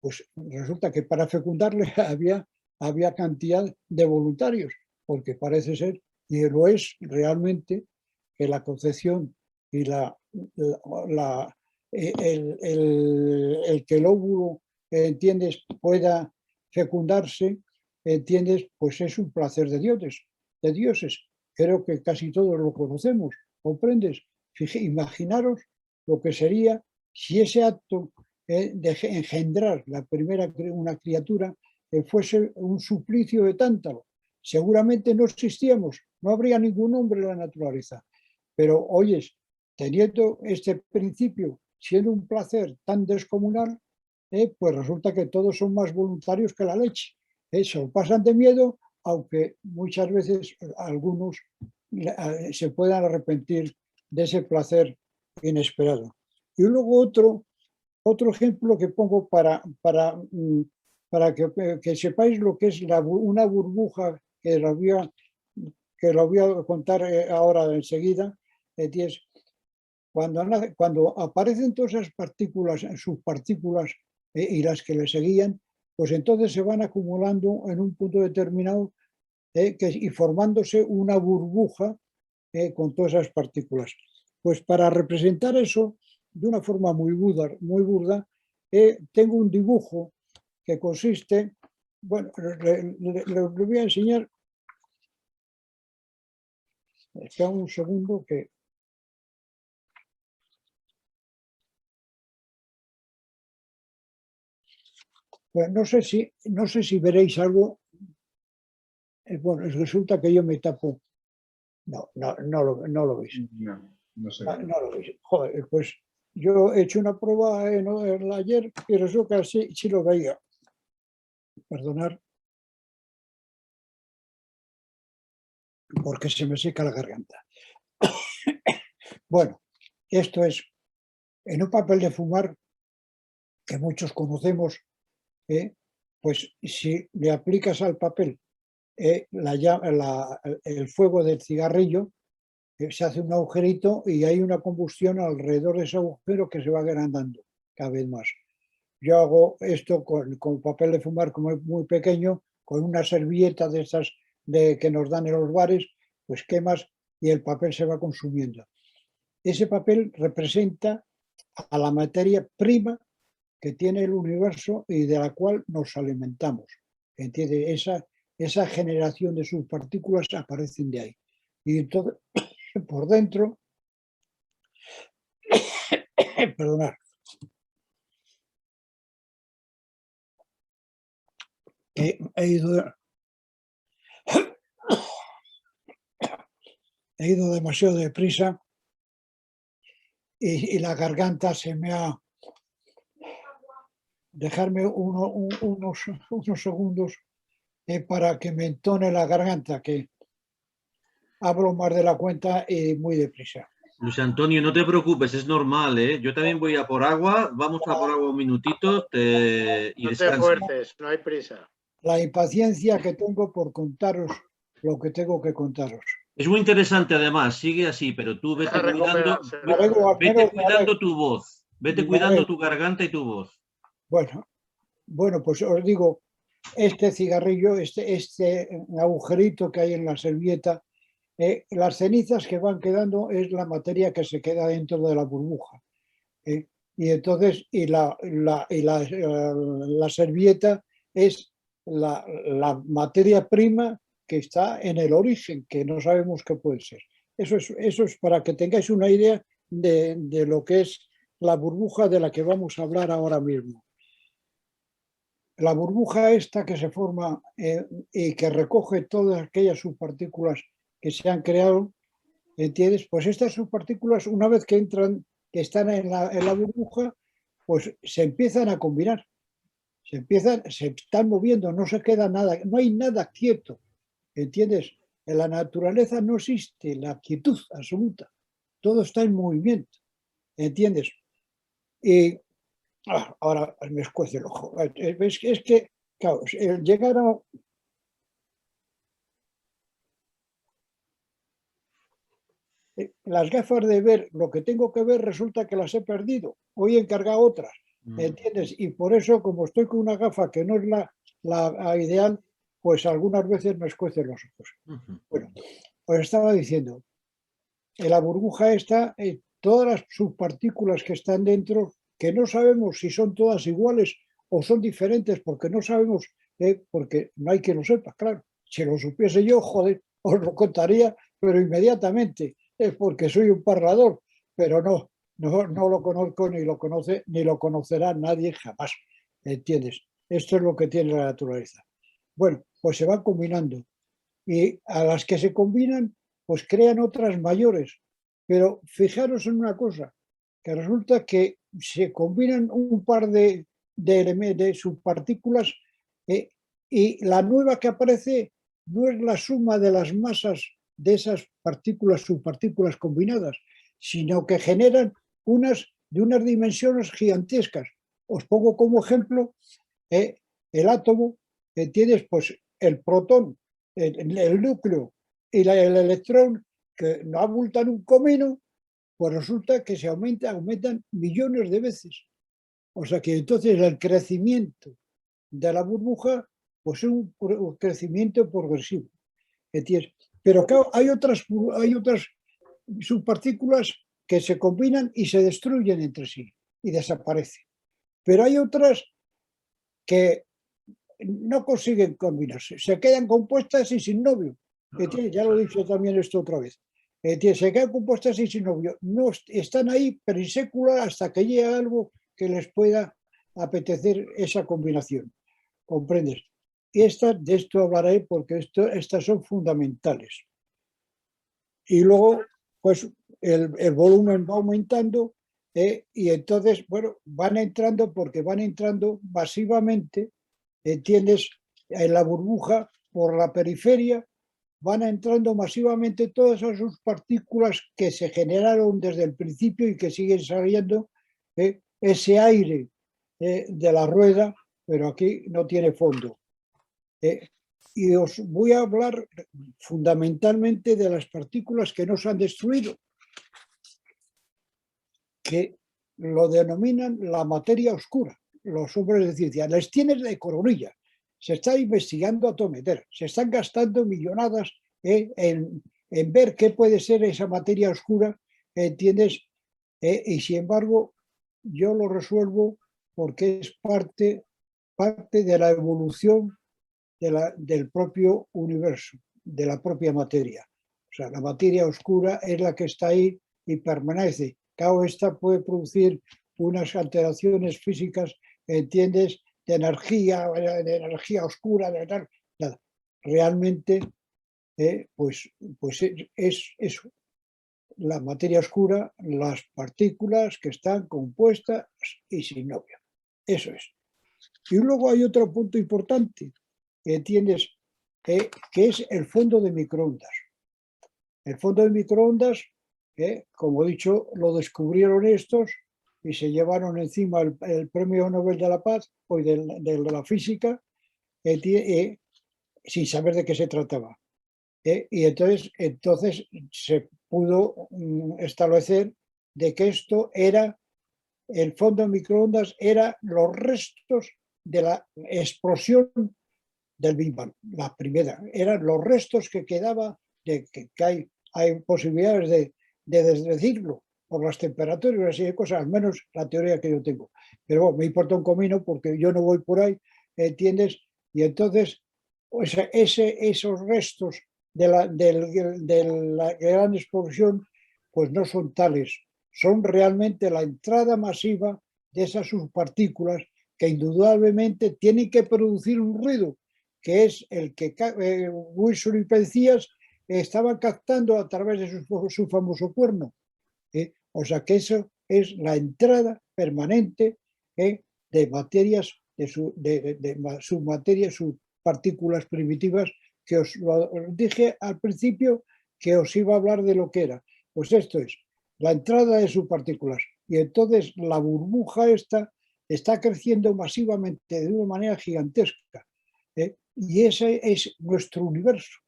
pues resulta que para fecundarle había cantidad de voluntarios, porque parece ser, y lo es realmente, que la concepción y el que el óvulo, ¿entiendes?, pueda fecundarse, ¿entiendes?, pues es un placer de dioses. Creo que casi todos lo conocemos, ¿comprendes? Imaginaros lo que sería si ese acto de engendrar una criatura fuese un suplicio de Tántalo. Seguramente no existíamos, no habría ningún hombre en la naturaleza. Pero, oyes, teniendo este principio, siendo un placer tan descomunal, pues resulta que todos son más voluntarios que la leche. Se pasan de miedo, aunque muchas veces algunos se puedan arrepentir de ese placer inesperado. Y luego otro ejemplo que pongo para que sepáis lo que es una burbuja, que lo voy a contar ahora enseguida. cuando aparecen todas esas partículas, subpartículas y las que le seguían, pues entonces se van acumulando en un punto determinado y formándose una burbuja con todas esas partículas. Pues para representar eso de una forma muy burda, tengo un dibujo que consiste, bueno, le voy a enseñar. Espera un segundo que... Bueno, no sé si veréis algo. Bueno, resulta que yo me tapo. No lo veis. No sé. No lo veis. Joder, pues yo he hecho una prueba ayer y resulta que sí lo veía. Perdonar, porque se me seca la garganta. Bueno, esto es en un papel de fumar que muchos conocemos, pues si le aplicas al papel el fuego del cigarrillo, se hace un agujerito y hay una combustión alrededor de ese agujero que se va agrandando cada vez más. Yo hago esto con papel de fumar como es muy pequeño, con una servilleta de estas que nos dan en los bares, pues quemas y el papel se va consumiendo. Ese papel representa a la materia prima que tiene el universo y de la cual nos alimentamos. ¿Entiendes? Esa generación de subpartículas aparecen de ahí. Y entonces, por dentro, perdonad, he ido demasiado deprisa y la garganta se me ha... Dejarme unos segundos para que me entone la garganta, que hablo más de la cuenta y muy deprisa. Luis Antonio, no te preocupes, es normal, ¿eh? Yo también voy a por agua, vamos a por agua un minutito y no descansa. te fuerces, no hay prisa. La impaciencia que tengo por contaros lo que tengo que contaros. Es muy interesante además, sigue así, pero tú vete cuidando tu voz, vete cuidando tu garganta y tu voz. Bueno, pues os digo, este cigarrillo, este agujerito que hay en la servilleta, las cenizas que van quedando es la materia que se queda dentro de la burbuja. Y entonces, la servilleta es la materia prima que está en el origen, que no sabemos qué puede ser. Eso es para que tengáis una idea de lo que es la burbuja de la que vamos a hablar ahora mismo. La burbuja esta que se forma y que recoge todas aquellas subpartículas que se han creado, ¿entiendes? Pues estas subpartículas, una vez que entran, que están en la burbuja, pues se empiezan a combinar. Se están moviendo, no se queda nada, no hay nada quieto, ¿entiendes? En la naturaleza no existe la quietud absoluta, todo está en movimiento, ¿entiendes? Y ahora me escuece el ojo. Es que, claro, el llegar a... Las gafas de ver lo que tengo que ver resulta que las he perdido. Hoy he encargado otras, ¿entiendes? Y por eso, como estoy con una gafa que no es la ideal, pues algunas veces me escuecen los ojos. Bueno, os estaba diciendo, en la burbuja esta, todas las subpartículas que están dentro, que no sabemos si son todas iguales o son diferentes, porque no sabemos, porque no hay quien lo sepa, claro. Si lo supiese yo, joder, os lo contaría, pero inmediatamente, porque soy un parlador, pero no lo conozco ni lo conoce, ni lo conocerá nadie jamás, ¿entiendes? Esto es lo que tiene la naturaleza. Bueno, pues se van combinando y a las que se combinan, pues crean otras mayores. Pero fijaros en una cosa, que resulta que se combinan un par de subpartículas y la nueva que aparece no es la suma de las masas de esas partículas, subpartículas combinadas, sino que generan unas de unas dimensiones gigantescas. Os pongo como ejemplo el átomo, tienes pues el protón, el núcleo y el electrón que no abultan un comino, pues resulta que aumentan millones de veces. O sea que entonces el crecimiento de la burbuja pues es un crecimiento progresivo. ¿Entiendes? Pero claro, hay otras subpartículas que se combinan y se destruyen entre sí y desaparecen. Pero hay otras que no consiguen combinarse, se quedan compuestas y sin novio. Ya lo he dicho también esto otra vez. Se quedan compuestas y sin novio. No están ahí, pero in sécula, hasta que llegue algo que les pueda apetecer esa combinación. ¿Comprendes? De esto hablaré porque estas son fundamentales. Y luego, pues el volumen va aumentando y entonces, bueno, van entrando masivamente, ¿entiendes? En la burbuja, por la periferia, van entrando masivamente todas esas partículas que se generaron desde el principio y que siguen saliendo, ese aire de la rueda, pero aquí no tiene fondo. Y os voy a hablar fundamentalmente de las partículas que no se han destruido, que lo denominan la materia oscura. Los hombres de ciencia les tienes de coronilla. Se está investigando a tometer, se están gastando millonadas en ver qué puede ser esa materia oscura, ¿entiendes? Y sin embargo, yo lo resuelvo porque es parte de la evolución del propio universo, de la propia materia. O sea, la materia oscura es la que está ahí y permanece. Claro, esta puede producir unas alteraciones físicas, ¿entiendes? De energía oscura, de tal. Nada. Realmente, pues es eso. La materia oscura, las partículas que están compuestas y sin novio. Eso es. Y luego hay otro punto importante, ¿entiendes? Que es el fondo de microondas. El fondo de microondas, como he dicho, lo descubrieron estos y se llevaron encima el Premio Nobel de la Paz, hoy de la física, sin saber de qué se trataba. Y entonces se pudo establecer de que esto era, el fondo de microondas, era los restos de la explosión del Big Bang, la primera. Eran los restos que quedaba, de que hay posibilidades de desdecirlo por las temperaturas y cosas, al menos la teoría que yo tengo. Pero bueno, me importa un comino porque yo no voy por ahí, ¿entiendes? Y entonces, pues esos restos de la gran explosión, pues no son tales, son realmente la entrada masiva de esas subpartículas que indudablemente tienen que producir un ruido, que es el que Wilson y Penzias estaban captando a través de su famoso cuerno. O sea que eso es la entrada permanente de materias, de submaterias, subpartículas primitivas, que os lo dije al principio que os iba a hablar de lo que era. Pues esto es la entrada de subpartículas. Y entonces la burbuja esta está creciendo masivamente de una manera gigantesca. Y ese es nuestro universo.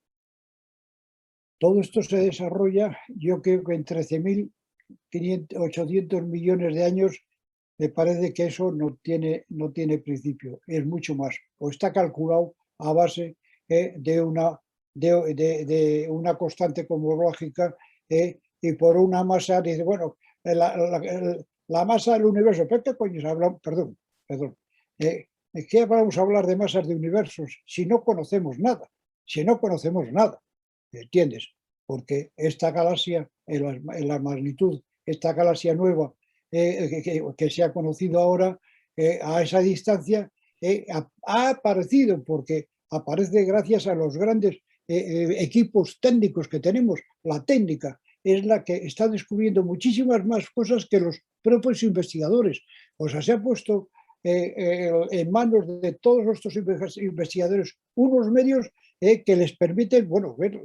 Todo esto se desarrolla, yo creo que en 13.800 millones de años. Me parece que eso no tiene principio, es mucho más. O está calculado a base de una constante cosmológica y por una masa, dice, bueno, la masa del universo, ¿pero qué coño hablamos? Perdón. ¿Qué vamos a hablar de masas de universos si no conocemos nada? Si no conocemos nada, ¿entiendes? Porque esta galaxia, en la magnitud, esta galaxia nueva que se ha conocido ahora a esa distancia, ha aparecido porque aparece gracias a los grandes equipos técnicos que tenemos. La técnica es la que está descubriendo muchísimas más cosas que los propios investigadores. O sea, se ha puesto en manos de todos estos investigadores unos medios que les permiten, ver,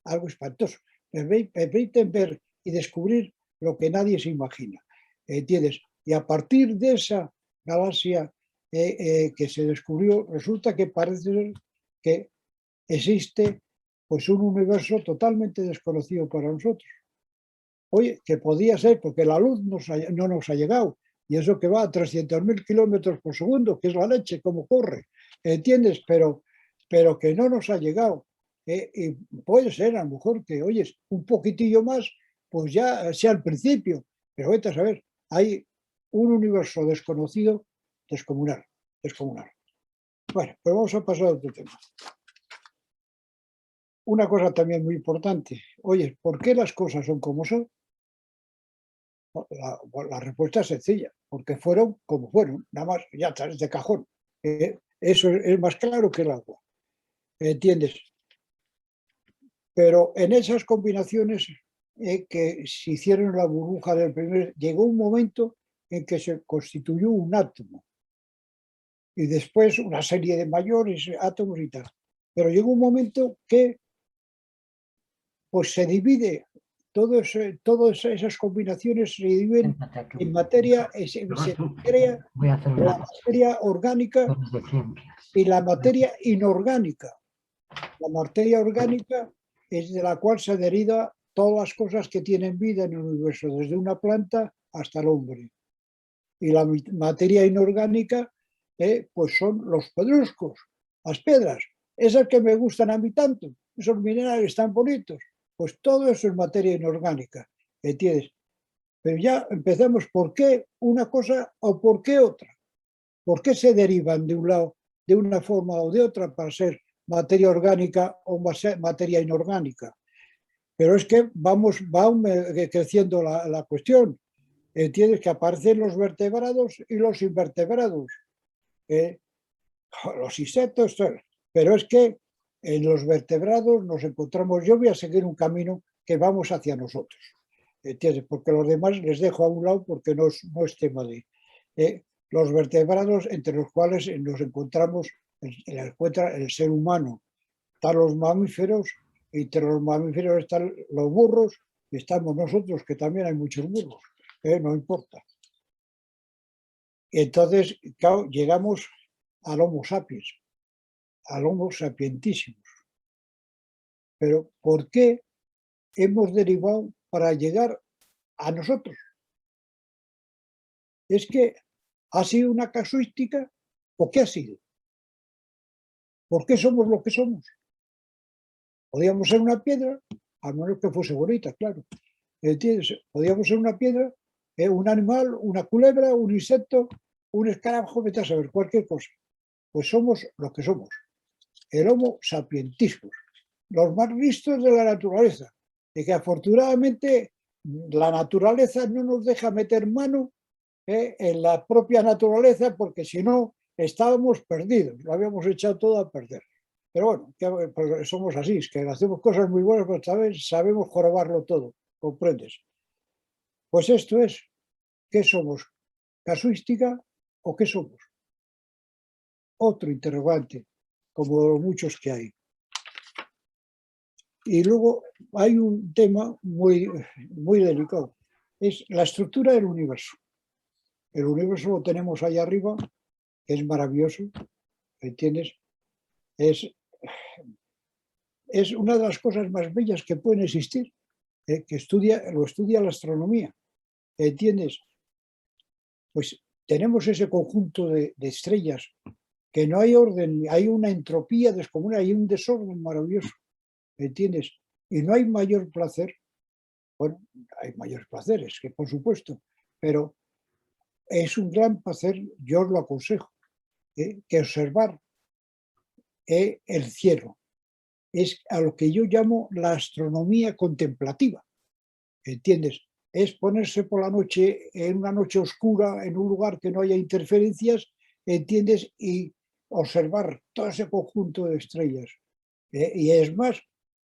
algo espantoso, permiten ver y descubrir lo que nadie se imagina, ¿entiendes? Y a partir de esa galaxia que se descubrió, resulta que parece que existe pues un universo totalmente desconocido para nosotros. oye, que podía ser, porque la luz no nos ha llegado, y eso que va a 300.000 kilómetros por segundo, que es la leche, como corre, ¿entiendes? Pero que no nos ha llegado. Y puede ser, a lo mejor, que, oyes, un poquitillo más, pues ya sea al principio, pero vete a saber, hay un universo desconocido, descomunal. Bueno, pues vamos a pasar a otro tema. Una cosa también muy importante, oye, ¿por qué las cosas son como son? La respuesta es sencilla, porque fueron como fueron, nada más, ya está, es de cajón. Eso es más claro que el agua, ¿entiendes? Pero en esas combinaciones que se hicieron en la burbuja del primer, llegó un momento en que se constituyó un átomo y después una serie de mayores átomos y tal. Pero llegó un momento que pues se divide, todas esas combinaciones se dividen en materia, se crea la materia orgánica y la materia inorgánica. La materia orgánica es de la cual se deriva todas las cosas que tienen vida en el universo, desde una planta hasta el hombre. Y la materia inorgánica, pues son los pedruscos, las piedras, esas que me gustan a mí tanto, esos minerales tan bonitos. Pues todo eso es materia inorgánica, ¿entiendes? Pero ya empezamos, ¿por qué una cosa o por qué otra? ¿Por qué se derivan de un lado, de una forma o de otra para ser materia orgánica o materia inorgánica? Pero es que va creciendo la cuestión. Entiendes que aparecen los vertebrados y los invertebrados, los insectos, pero es que en los vertebrados nos encontramos, yo voy a seguir un camino que vamos hacia nosotros, ¿entiendes? Porque los demás les dejo a un lado porque no es tema de... los vertebrados entre los cuales nos encontramos, encuentra el ser humano, están los mamíferos, y entre los mamíferos están los burros, y estamos nosotros, que también hay muchos burros, no importa. Entonces, claro, llegamos al Homo sapiens, al Homo sapientísimos. Pero ¿por qué hemos derivado para llegar a nosotros? ¿Es que ha sido una casuística o qué ha sido? ¿Por qué somos lo que somos? Podíamos ser una piedra, a menos que fuese bonita, claro. ¿Entiendes? Podíamos ser una piedra, un animal, una culebra, un insecto, un escarabajo, vete a saber, cualquier cosa. Pues somos lo que somos. El Homo sapientismus, los más listos de la naturaleza, y que afortunadamente la naturaleza no nos deja meter mano en la propia naturaleza, porque si no estábamos perdidos, lo habíamos echado todo a perder. Pero bueno, porque somos así, es que hacemos cosas muy buenas, pero sabemos jorobarlo todo, ¿comprendes? Pues esto es, ¿qué somos? ¿Casuística o qué somos? Otro interrogante, como muchos que hay. Y luego hay un tema muy delicado, es la estructura del universo. El universo lo tenemos ahí arriba, que es maravilloso, ¿entiendes? Es una de las cosas más bellas que pueden existir, que lo estudia la astronomía, ¿entiendes? Pues tenemos ese conjunto de estrellas, que no hay orden, hay una entropía descomunal, hay un desorden maravilloso, ¿entiendes? Y no hay mayor placer, bueno, hay mayores placeres, que por supuesto, pero es un gran placer, yo os lo aconsejo, que observar el cielo. Es a lo que yo llamo la astronomía contemplativa, ¿entiendes? Es ponerse por la noche, en una noche oscura, en un lugar que no haya interferencias, ¿entiendes? Y observar todo ese conjunto de estrellas. Y es más,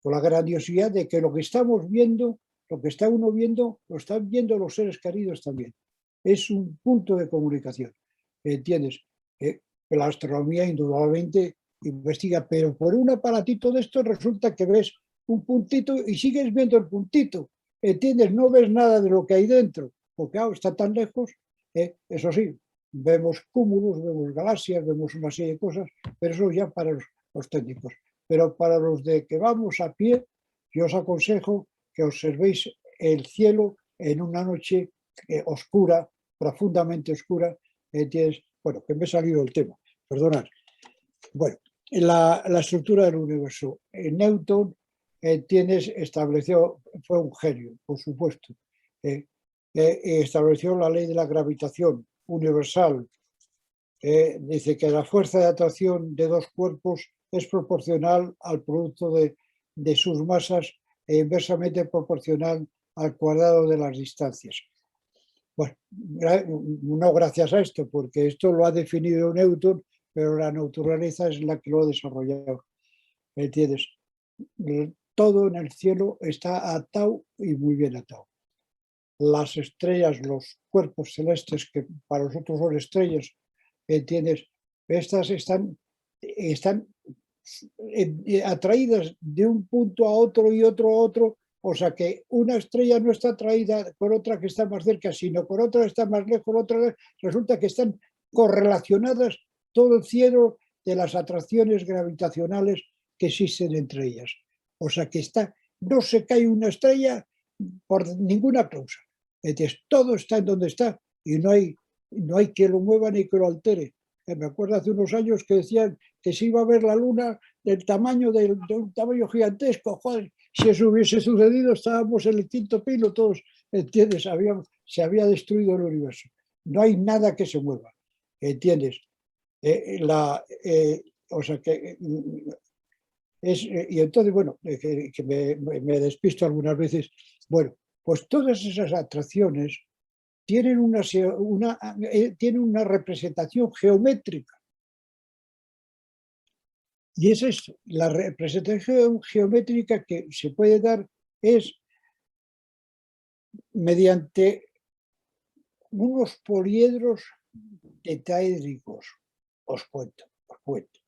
con la grandiosidad de que lo que estamos viendo, lo que está uno viendo, lo están viendo los seres queridos también. Es un punto de comunicación, ¿entiendes? La astronomía indudablemente investiga, pero por un aparatito de esto resulta que ves un puntito y sigues viendo el puntito, ¿entiendes? No ves nada de lo que hay dentro, porque está tan lejos. Eso sí, vemos cúmulos, vemos galaxias, vemos una serie de cosas, pero eso ya para los técnicos. Pero para los de que vamos a pie, yo os aconsejo que observéis el cielo en una noche oscura, profundamente oscura. Bueno, que me he salido del tema, perdonad. Bueno, la estructura del universo. Newton estableció, fue un genio, por supuesto. Estableció la ley de la gravitación universal. Dice que la fuerza de atracción de dos cuerpos es proporcional al producto de sus masas e inversamente proporcional al cuadrado de las distancias. Bueno, no gracias a esto, porque esto lo ha definido Newton, pero la naturaleza es la que lo ha desarrollado. ¿Entiendes? Todo en el cielo está atado y muy bien atado. Las estrellas, los cuerpos celestes, que para nosotros son estrellas, ¿entiendes? Estas están atraídas de un punto a otro y otro a otro, o sea que una estrella no está atraída por otra que está más cerca, sino por otra que está más lejos, otra resulta que están correlacionadas todo el cielo de las atracciones gravitacionales que existen entre ellas. O sea que no se cae una estrella por ninguna causa. Entonces, todo está en donde está y no hay que lo mueva ni que lo altere. Me acuerdo hace unos años que decían que se iba a ver la luna del tamaño de un tamaño gigantesco. Joder, si eso hubiese sucedido, estábamos en el quinto pino todos, ¿entiendes? Se había destruido el universo. No hay nada que se mueva, ¿entiendes? O sea que y entonces, bueno, que me despisto algunas veces. Bueno, pues todas esas atracciones tienen una representación geométrica. Y es esto, la representación geométrica que se puede dar es mediante unos poliedros tetraédricos. Os cuento.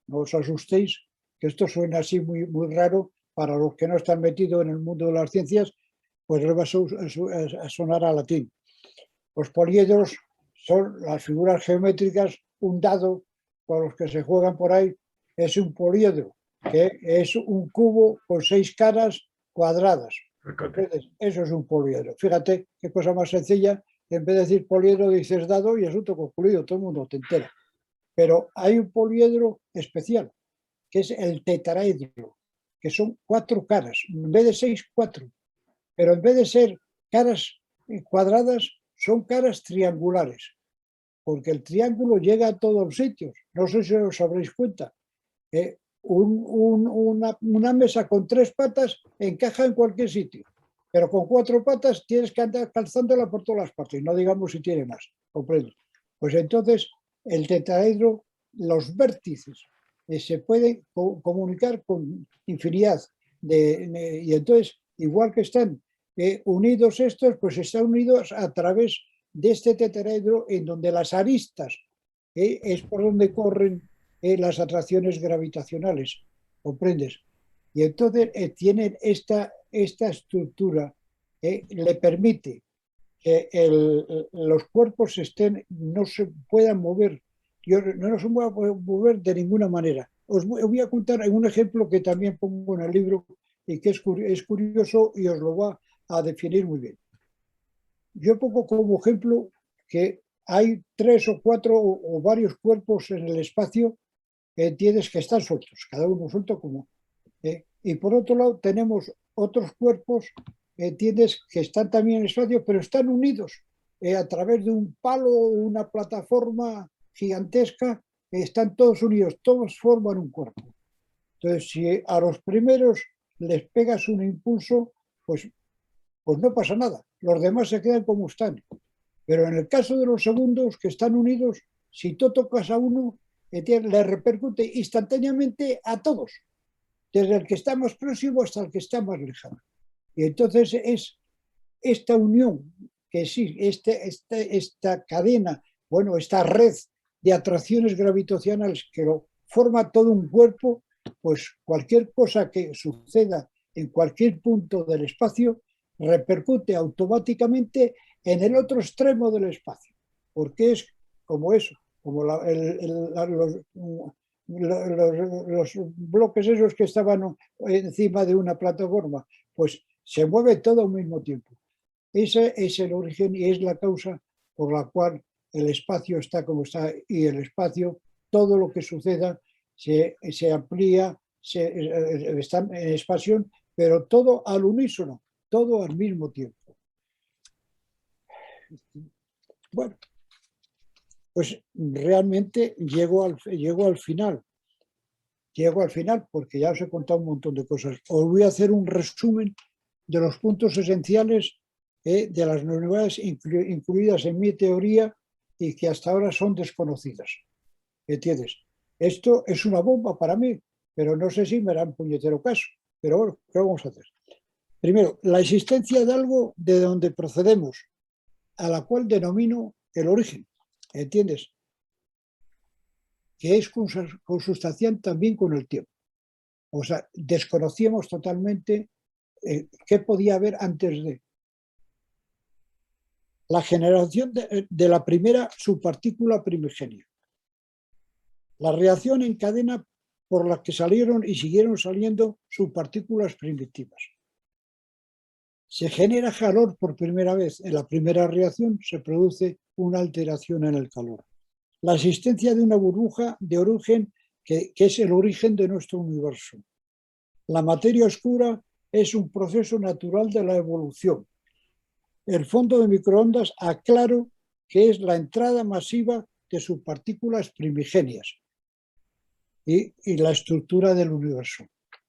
No os asustéis, que esto suena así muy, muy raro para los que no están metidos en el mundo de las ciencias, pues les va a sonar a latín. Los poliedros son las figuras geométricas. Un dado, con los que se juegan por ahí, es un poliedro, que es un cubo con 6 caras cuadradas. Entonces, eso es un poliedro. Fíjate qué cosa más sencilla. En vez de decir poliedro, dices dado y asunto concluido, todo el mundo te entera. Pero hay un poliedro especial, que es el tetraedro, que son 4 caras, en vez de 6, 4. Pero en vez de ser caras cuadradas, son caras triangulares, porque el triángulo llega a todos los sitios. No sé si os habréis cuenta. Una mesa con 3 patas encaja en cualquier sitio, pero con 4 patas tienes que andar calzándola por todas las partes, no digamos si tiene más, ¿comprendo? Pues entonces el tetraedro, los vértices se pueden comunicar con infinidad y entonces, igual que están unidos estos, pues están unidos a través de este tetraedro, en donde las aristas es por donde corren las atracciones gravitacionales, ¿comprendes? Y entonces tienen esta estructura, le permite que los cuerpos no se puedan mover, no se puedan mover de ninguna manera. Os voy a contar un ejemplo que también pongo en el libro y que es curioso y os lo va a definir muy bien. Yo pongo como ejemplo que hay 3 o 4 o varios cuerpos en el espacio, tienes que estar sueltos, cada uno suelto como. Y por otro lado tenemos otros cuerpos, tienes que están también en el espacio, pero están unidos a través de un palo o una plataforma gigantesca, están todos unidos, todos forman un cuerpo. Entonces, si a los primeros les pegas un impulso, pues no pasa nada, los demás se quedan como están. Pero en el caso de los segundos que están unidos, si tú tocas a uno, le repercute instantáneamente a todos, desde el que está más próximo hasta el que está más lejano. Y entonces es esta unión, que sí, esta cadena, bueno, esta red de atracciones gravitacionales que lo forma todo un cuerpo, pues cualquier cosa que suceda en cualquier punto del espacio repercute automáticamente en el otro extremo del espacio, porque es como eso, como los bloques esos que estaban encima de una plataforma, pues se mueve todo al mismo tiempo. Ese es el origen y es la causa por la cual el espacio está como está, y el espacio, todo lo que suceda, se amplía, está en expansión, pero todo al unísono, todo al mismo tiempo. Bueno, pues realmente llego al final. Llego al final porque ya os he contado un montón de cosas. Os voy a hacer un resumen de los puntos esenciales de las novedades incluidas en mi teoría y que hasta ahora son desconocidas. ¿Entiendes? Esto es una bomba para mí, pero no sé si me harán puñetero caso. Pero bueno, ¿qué vamos a hacer? Primero, la existencia de algo de donde procedemos, a la cual denomino el origen. ¿Entiendes? Que es consustancial también con el tiempo. O sea, desconocíamos totalmente qué podía haber antes de. La generación de la primera subpartícula primigenia. La reacción en cadena por la que salieron y siguieron saliendo subpartículas primitivas. Se genera calor por primera vez. En la primera reacción se produce una alteración en el calor. La existencia de una burbuja de origen que es el origen de nuestro universo. La materia oscura es un proceso natural de la evolución. El fondo de microondas aclaro que es la entrada masiva de subpartículas primigenias y la estructura del universo.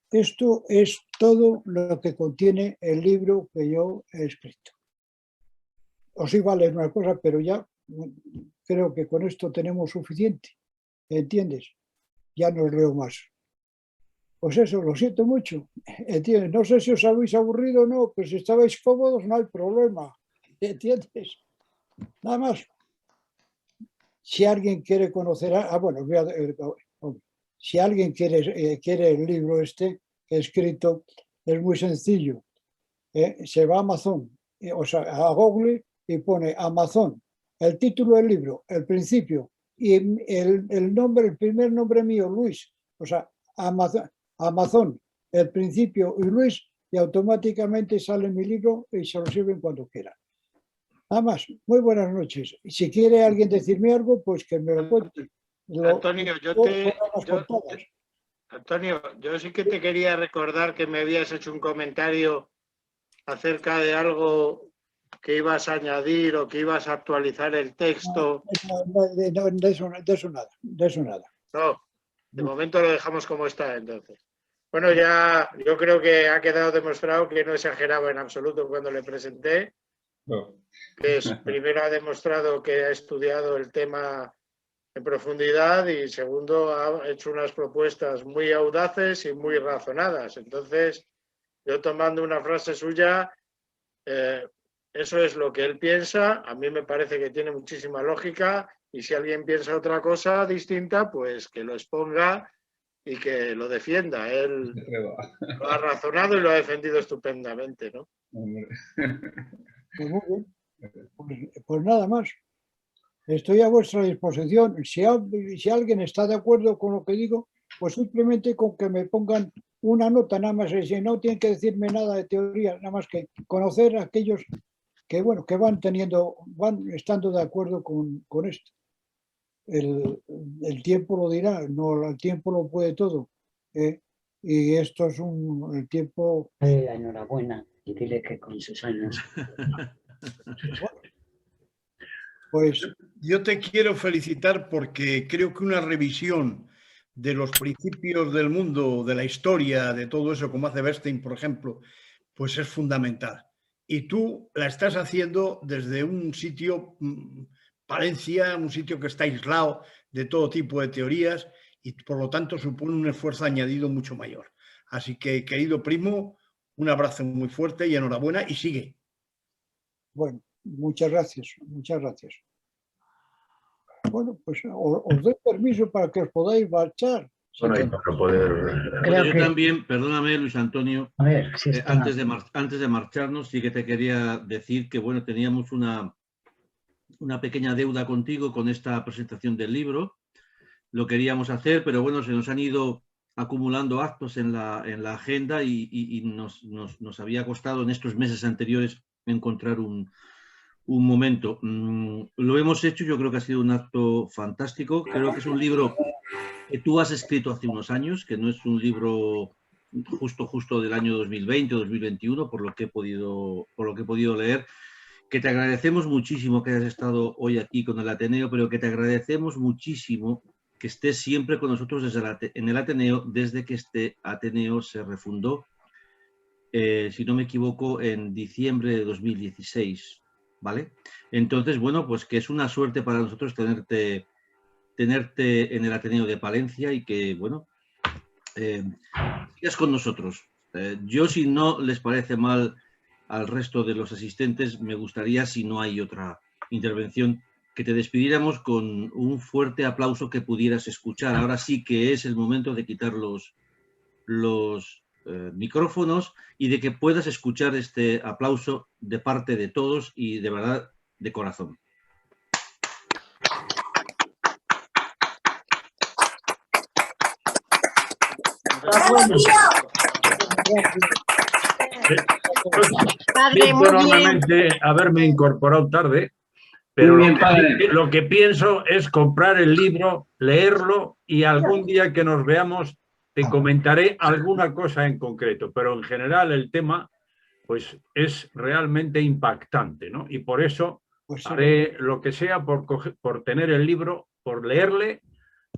Esto es todo lo que contiene el libro que yo he escrito. Os iba a leer una cosa, pero ya creo que con esto tenemos suficiente. ¿Entiendes? Ya no os leo más. Pues eso, lo siento mucho. ¿Entiendes? No sé si os habéis aburrido o no, pero si estabais cómodos no hay problema. ¿Entiendes? Nada más. Si alguien quiere conocer... bueno, si alguien quiere el libro este que he escrito, es muy sencillo. Se va a Amazon, o sea, a Google y pone Amazon, el título del libro, el principio y el nombre, el primer nombre mío, Luis. O sea, Amazon, el principio y Luis, y automáticamente sale mi libro y se lo sirven cuando quiera. Nada más, muy buenas noches. Y si quiere alguien decirme algo, pues que me lo cuente. Antonio, yo sí que te quería recordar que me habías hecho un comentario acerca de algo que ibas a añadir o que ibas a actualizar el texto. De eso nada. No, de momento lo dejamos como está, entonces. Bueno, ya yo creo que ha quedado demostrado que no exageraba en absoluto cuando le presenté. No. Que primero ha demostrado que ha estudiado el tema en profundidad y segundo ha hecho unas propuestas muy audaces y muy razonadas. Entonces, yo tomando una frase suya, eso es lo que él piensa, a mí me parece que tiene muchísima lógica y si alguien piensa otra cosa distinta, pues que lo exponga y que lo defienda. Él lo ha razonado y lo ha defendido estupendamente, ¿no? Pues muy bien. Pues nada más. Estoy a vuestra disposición. Si alguien está de acuerdo con lo que digo, pues simplemente con que me pongan una nota, nada más. Si no tienen que decirme nada de teoría, nada más que conocer a aquellos que, bueno, que van estando de acuerdo con esto. El tiempo lo dirá, no, el tiempo lo puede todo. Y esto es el tiempo... enhorabuena y dile que con sus años... Pues yo te quiero felicitar porque creo que una revisión de los principios del mundo, de la historia, de todo eso, como hace Bernstein, por ejemplo, pues es fundamental. Y tú la estás haciendo desde un sitio, Palencia, un sitio que está aislado de todo tipo de teorías y por lo tanto supone un esfuerzo añadido mucho mayor. Así que, querido primo, un abrazo muy fuerte y enhorabuena y sigue. Bueno, muchas gracias, muchas gracias. Bueno, pues os doy permiso para que os podáis marchar. Bueno, para poder... Yo también, perdóname, Luis Antonio, a ver, si antes de marcharnos, sí que te quería decir que, bueno, teníamos una pequeña deuda contigo con esta presentación del libro. Lo queríamos hacer, pero bueno, se nos han ido acumulando actos en la agenda y nos había costado en estos meses anteriores encontrar un momento. Lo hemos hecho, yo creo que ha sido un acto fantástico. Creo que es un libro que tú has escrito hace unos años, que no es un libro justo del año 2020 o 2021, por lo que he podido leer, que te agradecemos muchísimo que hayas estado hoy aquí con el Ateneo, pero que te agradecemos muchísimo que estés siempre con nosotros en el Ateneo desde que este Ateneo se refundó, si no me equivoco, en diciembre de 2016, ¿vale? Entonces, bueno, pues que es una suerte para nosotros tenerte en el Ateneo de Palencia y que, bueno, sigas con nosotros. Yo, si no les parece mal al resto de los asistentes, me gustaría, si no hay otra intervención, que te despidiéramos con un fuerte aplauso que pudieras escuchar. Ahora sí que es el momento de quitar los micrófonos y de que puedas escuchar este aplauso de parte de todos y de verdad de corazón. Siento enormemente haberme incorporado tarde, pero lo que pienso es comprar el libro, leerlo y algún día que nos veamos te comentaré alguna cosa en concreto, pero en general el tema pues es realmente impactante, ¿no? Y por eso haré lo que sea por tener el libro, por leerle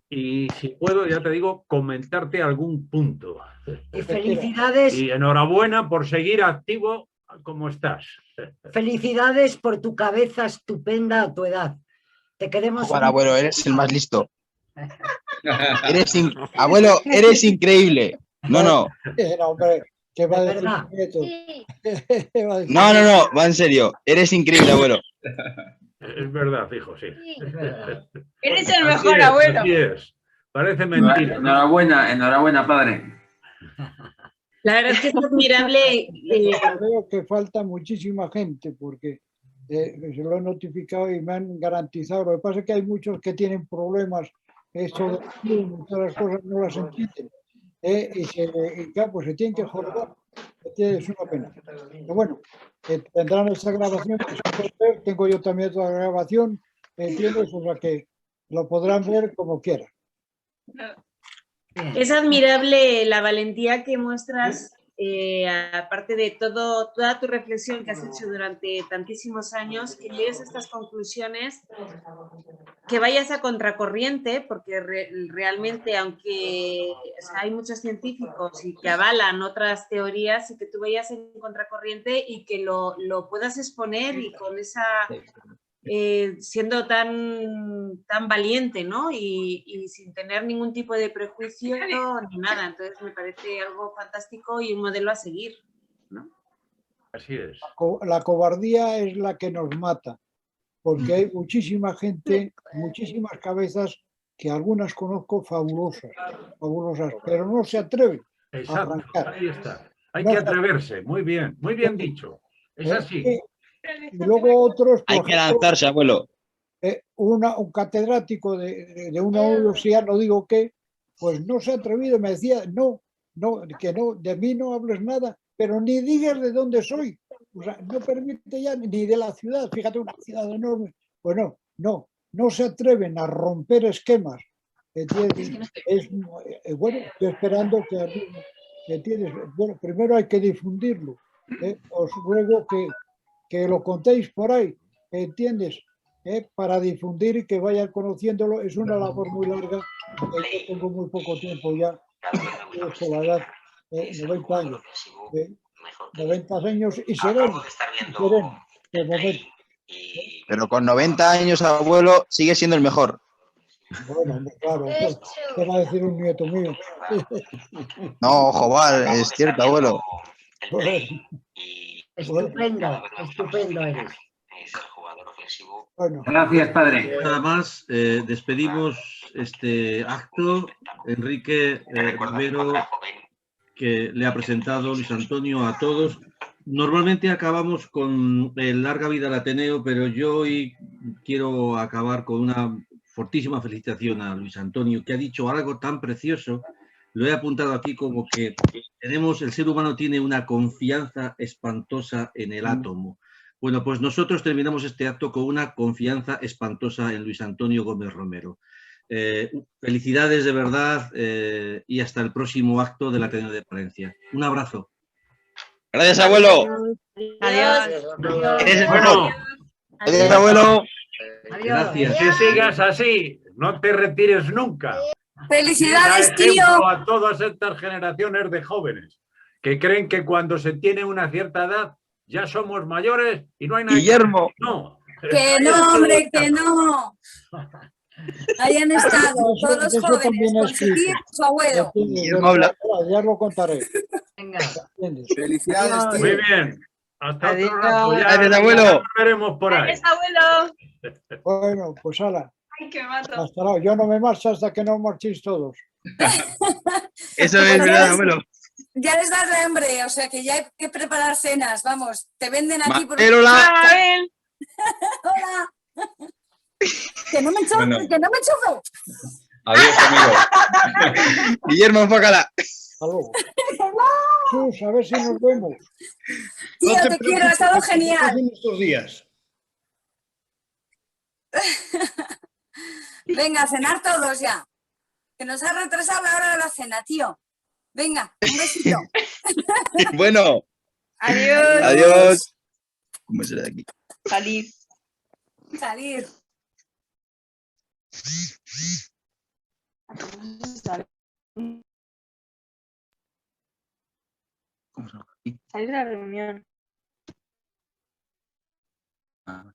y si puedo, ya te digo, comentarte algún punto. Y felicidades. Y enhorabuena por seguir activo como estás. Felicidades por tu cabeza estupenda a tu edad. Te queremos. Bueno, abuelo, eres el más listo. Abuelo, eres increíble. No. Hombre, ¿qué va a decir No, va en serio. Eres increíble, abuelo. Es verdad, hijo, sí. Eres el mejor, abuelo. Así es. Parece mentira. Enhorabuena, padre. La verdad es que es admirable. Creo que falta muchísima gente porque se lo he notificado y me han garantizado. Lo que pasa es que hay muchos que tienen problemas. Esto de todas las cosas no las entienden. Y claro, pues se tienen que jorobar. Es una pena. Pero bueno, tendrán esta grabación. Tengo yo también otra grabación. ¿Entiendes? O sea que lo podrán ver como quieran. Es admirable la valentía que muestras, aparte de toda tu reflexión que has hecho durante tantísimos años, que llegues a estas conclusiones, que vayas a contracorriente, porque realmente, aunque hay muchos científicos y que avalan otras teorías, y que tú vayas en contracorriente y que lo puedas exponer y con esa... siendo tan valiente, ¿no? Y sin tener ningún tipo de prejuicio ni nada. Entonces me parece algo fantástico y un modelo a seguir, ¿no? Así es. La cobardía es la que nos mata, porque hay muchísima gente, muchísimas cabezas que algunas conozco fabulosas, pero no se atreven a arrancar. Ahí está. Hay que atreverse. Muy bien dicho. Es así. Y luego otros... Hay que lanzarse, abuelo. Un catedrático de una universidad, no digo qué, pues no se ha atrevido, me decía, que no, de mí no hables nada, pero ni digas de dónde soy. O sea, no permite ya ni de la ciudad, fíjate, una ciudad enorme. Pues no se atreven a romper esquemas. Bueno, estoy esperando que... ¿entiendes? Bueno, primero hay que difundirlo. Os ruego que lo contéis por ahí, ¿entiendes? Para difundir y que vayan conociéndolo. Es una labor muy larga. Yo tengo muy poco tiempo ya, la edad, 90 años. 90 años y sereno, de momento. Pero con 90 años, abuelo, sigue siendo el mejor. Bueno, claro, ¿qué va a decir un nieto mío? No, joder, es cierto, abuelo. Estupendo eres. Bueno. Gracias, padre. Nada más, despedimos este acto. Enrique Rivero, que le ha presentado Luis Antonio a todos. Normalmente acabamos con el larga vida al Ateneo, pero yo hoy quiero acabar con una fortísima felicitación a Luis Antonio, que ha dicho algo tan precioso. Lo he apuntado aquí como que el ser humano tiene una confianza espantosa en el átomo. Bueno, pues nosotros terminamos este acto con una confianza espantosa en Luis Antonio Gómez Romero. Felicidades de verdad y hasta el próximo acto del Ateneo de Palencia. Un abrazo. Gracias, abuelo. Adiós. Eres el Bueno, mejor. Adiós, abuelo. Gracias. que sigas así, no te retires nunca. ¡Felicidades, Da tío! ejemplo a todas estas generaciones de jóvenes que creen que cuando se tiene una cierta edad ya somos mayores y no hay nada. Guillermo. No. Que no, hombre, que no. Ahí han estado todos los Eso jóvenes también con es su tío y su abuelo. Guillermo habla. Ya lo contaré. Venga. ¿Entiendes? Felicidades, tío. Muy bien. Hasta Adiós. otro rato. Ya, Gracias, abuelo. ya nos veremos por ahí. Adiós, abuelo. Bueno, pues ala. Ay, qué mato. Hasta luego. Yo no me marcho hasta que no marchéis todos. Eso es verdad, abuelo. Ya les das hambre, o sea que ya hay que preparar cenas. Vamos, te venden aquí por... Hola. Mabel. ¡Hola! Que no me enchufe, Bueno. que no me enchufe. Adiós, amigo. Guillermo, enfócala. Hasta luego. Jesús, a ver si nos vemos. Tío, No te quiero, ha estado preocupes, genial. en estos días. Venga, a cenar todos ya. Que nos ha retrasado la hora de la cena, tío. Venga, un besito. Bueno, Adiós. adiós. ¿Cómo será de aquí? Salir. Salir. ¿Cómo será de aquí? Salir de la reunión. Ah.